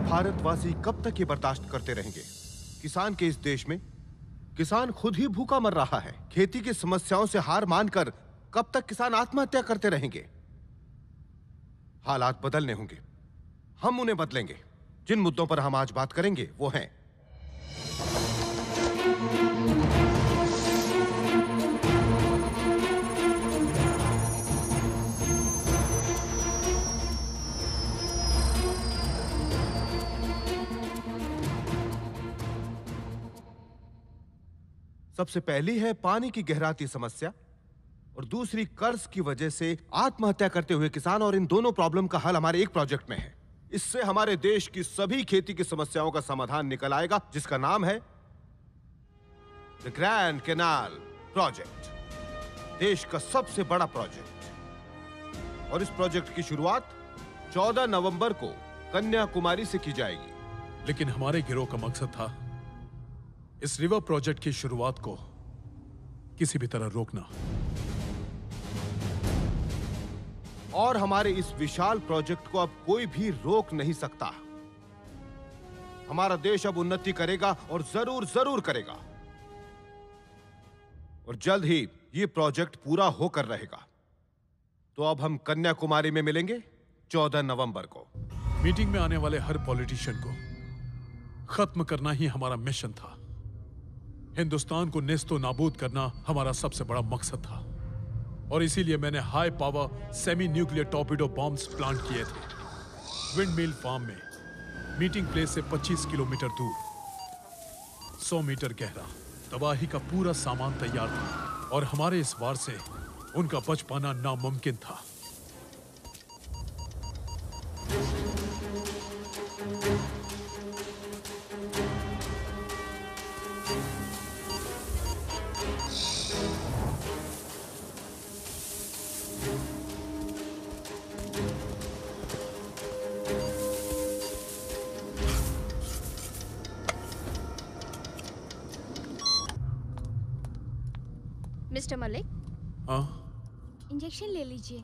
भारतवासी कब तक ये बर्दाश्त करते रहेंगे? किसान के इस देश में किसान खुद ही भूखा मर रहा है। खेती की समस्याओं से हार मानकर कब तक किसान आत्महत्या करते रहेंगे? हालात बदलने होंगे, हम उन्हें बदलेंगे। जिन मुद्दों पर हम आज बात करेंगे वो हैं सबसे पहली है पानी की गहराती समस्या और दूसरी कर्ज की वजह से आत्महत्या करते हुए किसान। और इन दोनों प्रॉब्लम का हल हमारे एक प्रोजेक्ट में है। इससे हमारे देश की सभी खेती की समस्याओं का समाधान निकल आएगा, जिसका नाम है द ग्रैंड कैनाल प्रोजेक्ट, देश का सबसे बड़ा प्रोजेक्ट। और इस प्रोजेक्ट की शुरुआत 14 नवंबर को कन्याकुमारी से की जाएगी। लेकिन हमारे गिरोह का मकसद था इस रिवर प्रोजेक्ट की शुरुआत को किसी भी तरह रोकना। और हमारे इस विशाल प्रोजेक्ट को अब कोई भी रोक नहीं सकता। हमारा देश अब उन्नति करेगा और जरूर जरूर करेगा। और जल्द ही ये प्रोजेक्ट पूरा होकर रहेगा। तो अब हम कन्याकुमारी में मिलेंगे 14 नवंबर को। मीटिंग में आने वाले हर पॉलिटिशियन को खत्म करना ही हमारा मिशन था। हिंदुस्तान को नेस्तो नाबूद करना हमारा सबसे बड़ा मकसद था। और इसीलिए मैंने high power semi nuclear torpedo bombs plant किए थे विंड मिल फार्म में, मीटिंग प्लेस से 25 किलोमीटर दूर, 100 मीटर गहरा। तबाही का पूरा सामान तैयार था और हमारे इस वार से उनका बच पाना नामुमकिन था। मिस्टर मलिक, हाँ इंजेक्शन ले लीजिए।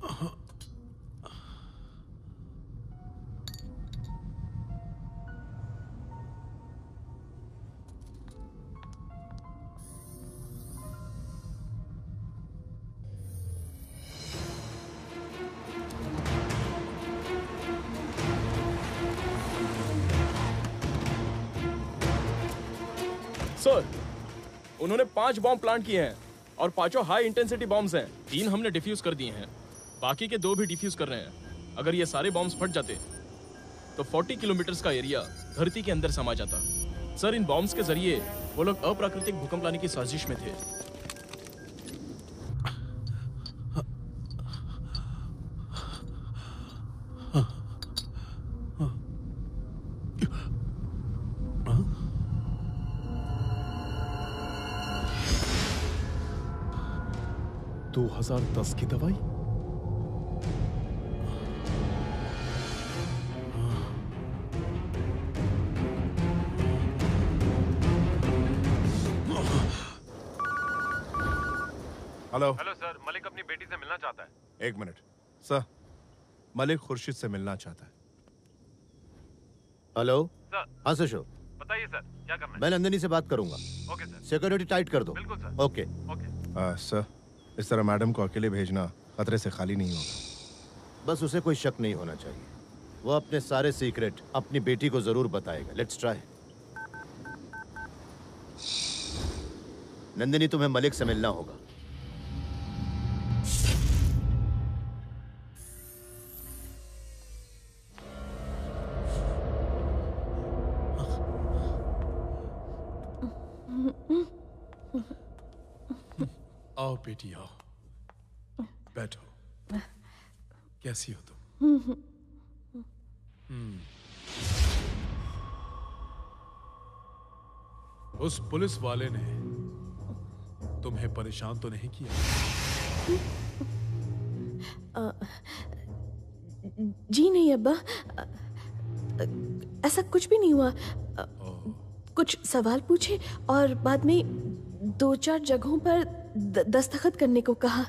सर, उन्होंने 5 बॉम्ब प्लांट किए हैं और 5 हाई इंटेंसिटी बॉम्ब्स हैं। 3 हमने डिफ्यूज कर दिए हैं, बाकी के 2 भी डिफ्यूज कर रहे हैं। अगर ये सारे बॉम्ब्स फट जाते तो 40 किलोमीटर का एरिया धरती के अंदर समा जाता। सर, इन बॉम्ब्स के जरिए वो लोग अप्राकृतिक भूकंप लाने की साजिश में थे। दो 2010 की दवाई। हेलो हेलो सर, मलिक अपनी बेटी से मिलना चाहता है। एक मिनट सर, मलिक खुर्शीद से मिलना चाहता है। Hello sir. हाँ सशो, बताइए सर, क्या करना है? मैं नंदिनी से बात करूंगा। Okay sir. सिक्योरिटी टाइट कर दो। बिल्कुल सर। Okay okay. सर, इस तरह मैडम को अकेले भेजना खतरे से खाली नहीं होगा। बस उसे कोई शक नहीं होना चाहिए। वो अपने सारे सीक्रेट अपनी बेटी को जरूर बताएगा। Let's try. नंदिनी, तुम्हें मलिक से मिलना होगा। आओ बेटी आओ, बैठो। कैसी हो तुम? उस पुलिस वाले ने तुम्हें परेशान तो नहीं किया? जी नहीं अब्बा, ऐसा कुछ भी नहीं हुआ। कुछ सवाल पूछे और बाद में 2-4 जगहों पर दस्तखत करने को कहा।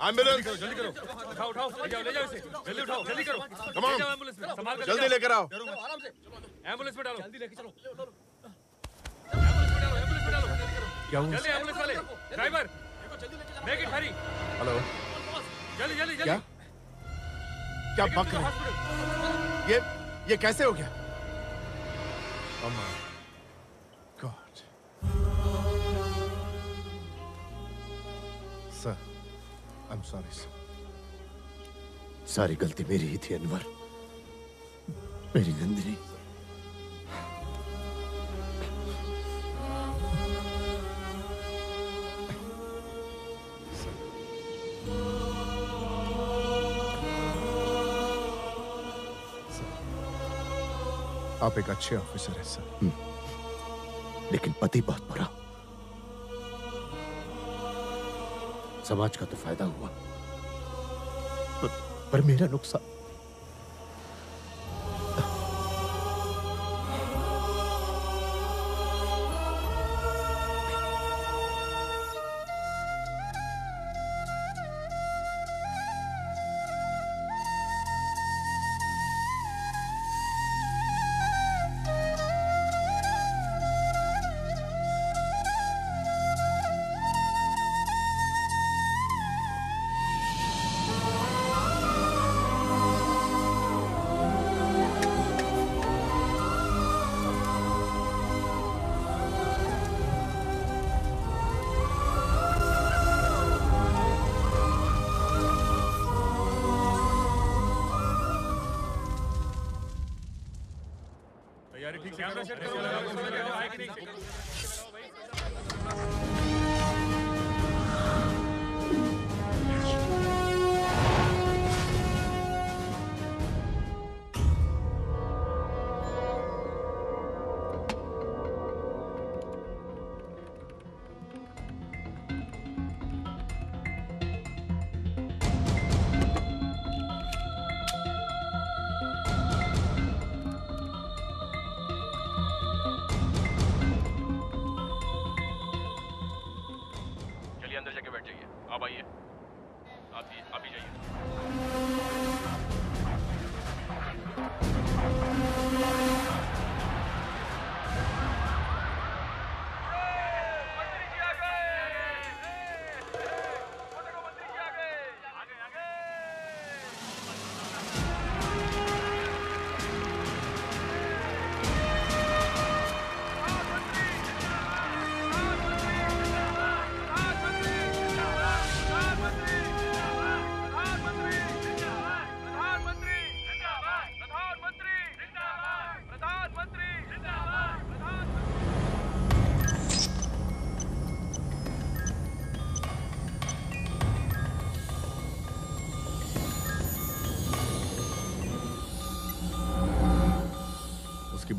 एम्बुलेंस जल्दी करो, उठाओ उठाओ, ले जाओ इसे, जल्दी उठाओ, जल्दी करो। Come on. ले जाओ एम्बुलेंस में, संभाल कर जल्दी लेकर आओ। आराम से, एम्बुलेंस में डालो, जल्दी लेके चलो। क्या हुआ? जल्दी एम्बुलेंस वाले, driver, make it Hari. Hello, जल्दी जल्दी क्या जल्दी। क्या बक रहे हैं? ये कैसे हो गया? Oh my God. Sir, I'm sorry, sir. सारी गलती मेरी ही थी अनवर, मेरी नंदिनी। आप एक अच्छे ऑफिसर हैं सर। लेकिन पति बहुत बुरा। समाज का तो फायदा हुआ, पर मेरा नुकसान।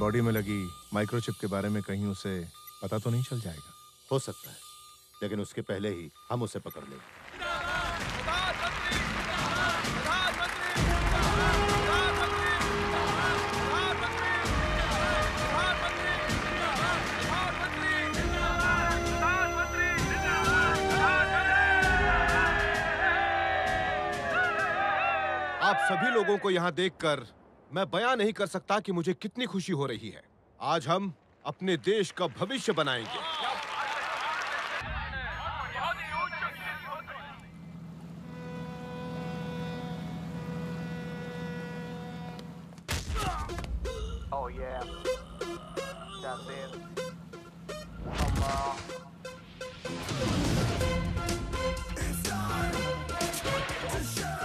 बॉडी में लगी माइक्रोचिप के बारे में कहीं उसे पता तो नहीं चल जाएगा? हो सकता है, लेकिन उसके पहले ही हम उसे पकड़ लेंगे। आप सभी लोगों को यहाँ देखकर मैं बयां नहीं कर सकता कि मुझे कितनी खुशी हो रही है। आज हम अपने देश का भविष्य बनाएंगे। Oh yeah, that's it. It's time to show.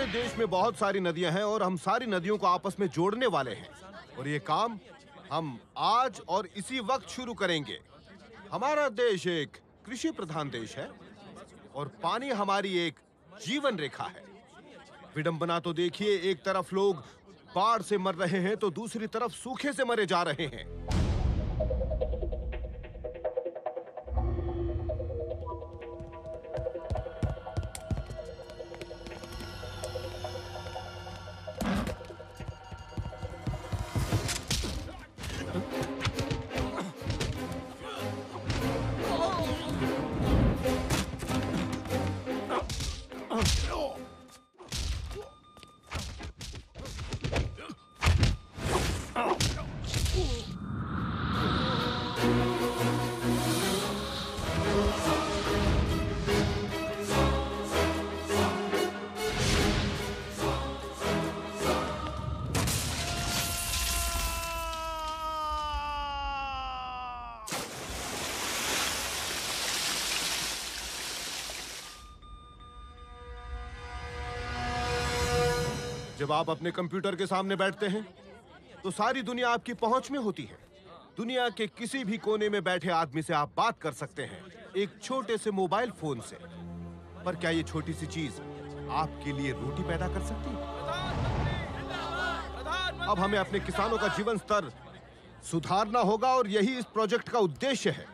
हमारे देश में बहुत सारी नदियां हैं और हम सारी नदियों को आपस में जोड़ने वाले हैं और ये काम हम आज और इसी वक्त शुरू करेंगे। हमारा देश एक कृषि प्रधान देश है और पानी हमारी एक जीवन रेखा है। विडंबना तो देखिए, एक तरफ लोग बाढ़ से मर रहे हैं तो दूसरी तरफ सूखे से मरे जा रहे हैं। जब आप अपने कंप्यूटर के सामने बैठते हैं तो सारी दुनिया आपकी पहुंच में होती है। दुनिया के किसी भी कोने में बैठे आदमी से आप बात कर सकते हैं, एक छोटे से मोबाइल फोन से। पर क्या ये छोटी सी चीज आपके लिए रोटी पैदा कर सकती है? अब हमें अपने किसानों का जीवन स्तर सुधारना होगा और यही इस प्रोजेक्ट का उद्देश्य है।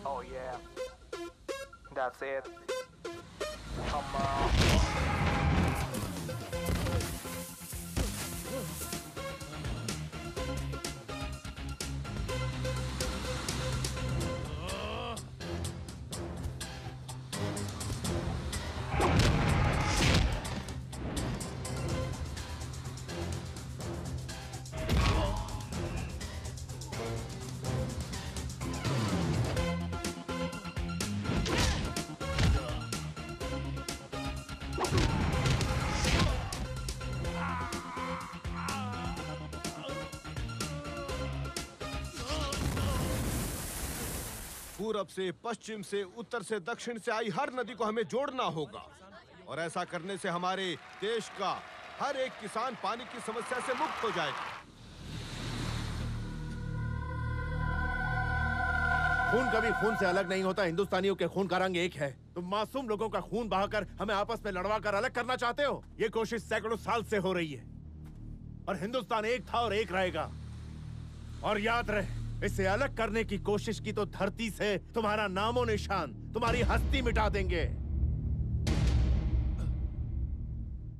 Oh yeah, that's it. Come on. पूरब से, पश्चिम से, उत्तर से, दक्षिण से आई हर नदी को हमें जोड़ना होगा और ऐसा करने से हमारे देश का हर एक किसान पानी की समस्या से मुक्त हो जाएगा। खून कभी खून से अलग नहीं होता। हिंदुस्तानियों के खून का रंग एक है। तुम मासूम लोगों का खून बहाकर हमें आपस में लड़वा कर अलग करना चाहते हो। ये कोशिश सैकड़ों साल से हो रही है और हिंदुस्तान एक था और एक रहेगा। और याद रहे, इसे अलग करने की कोशिश की तो धरती से तुम्हारा नामो निशान, तुम्हारी हस्ती मिटा देंगे।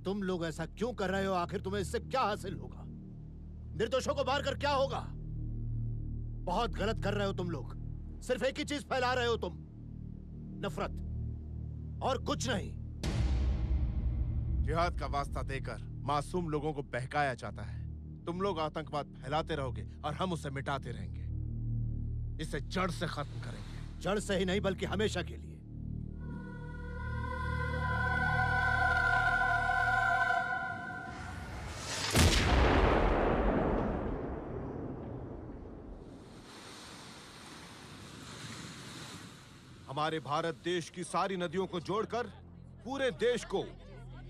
तुम लोग ऐसा क्यों कर रहे हो? आखिर तुम्हें इससे क्या हासिल होगा? निर्दोषों को मारकर क्या होगा? बहुत गलत कर रहे हो तुम लोग। सिर्फ एक ही चीज फैला रहे हो तुम, नफरत, और कुछ नहीं। जिहाद का वास्ता देकर मासूम लोगों को बहकाया जाता है। तुम लोग आतंकवाद फैलाते रहोगे और हम उसे मिटाते रहेंगे। इसे जड़ से खत्म करेंगे। जड़ से ही नहीं बल्कि हमेशा के लिए। हमारे भारत देश की सारी नदियों को जोड़कर पूरे देश को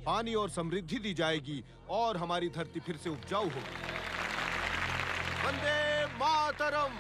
पानी और समृद्धि दी जाएगी और हमारी धरती फिर से उपजाऊ होगी। वंदे मातरम।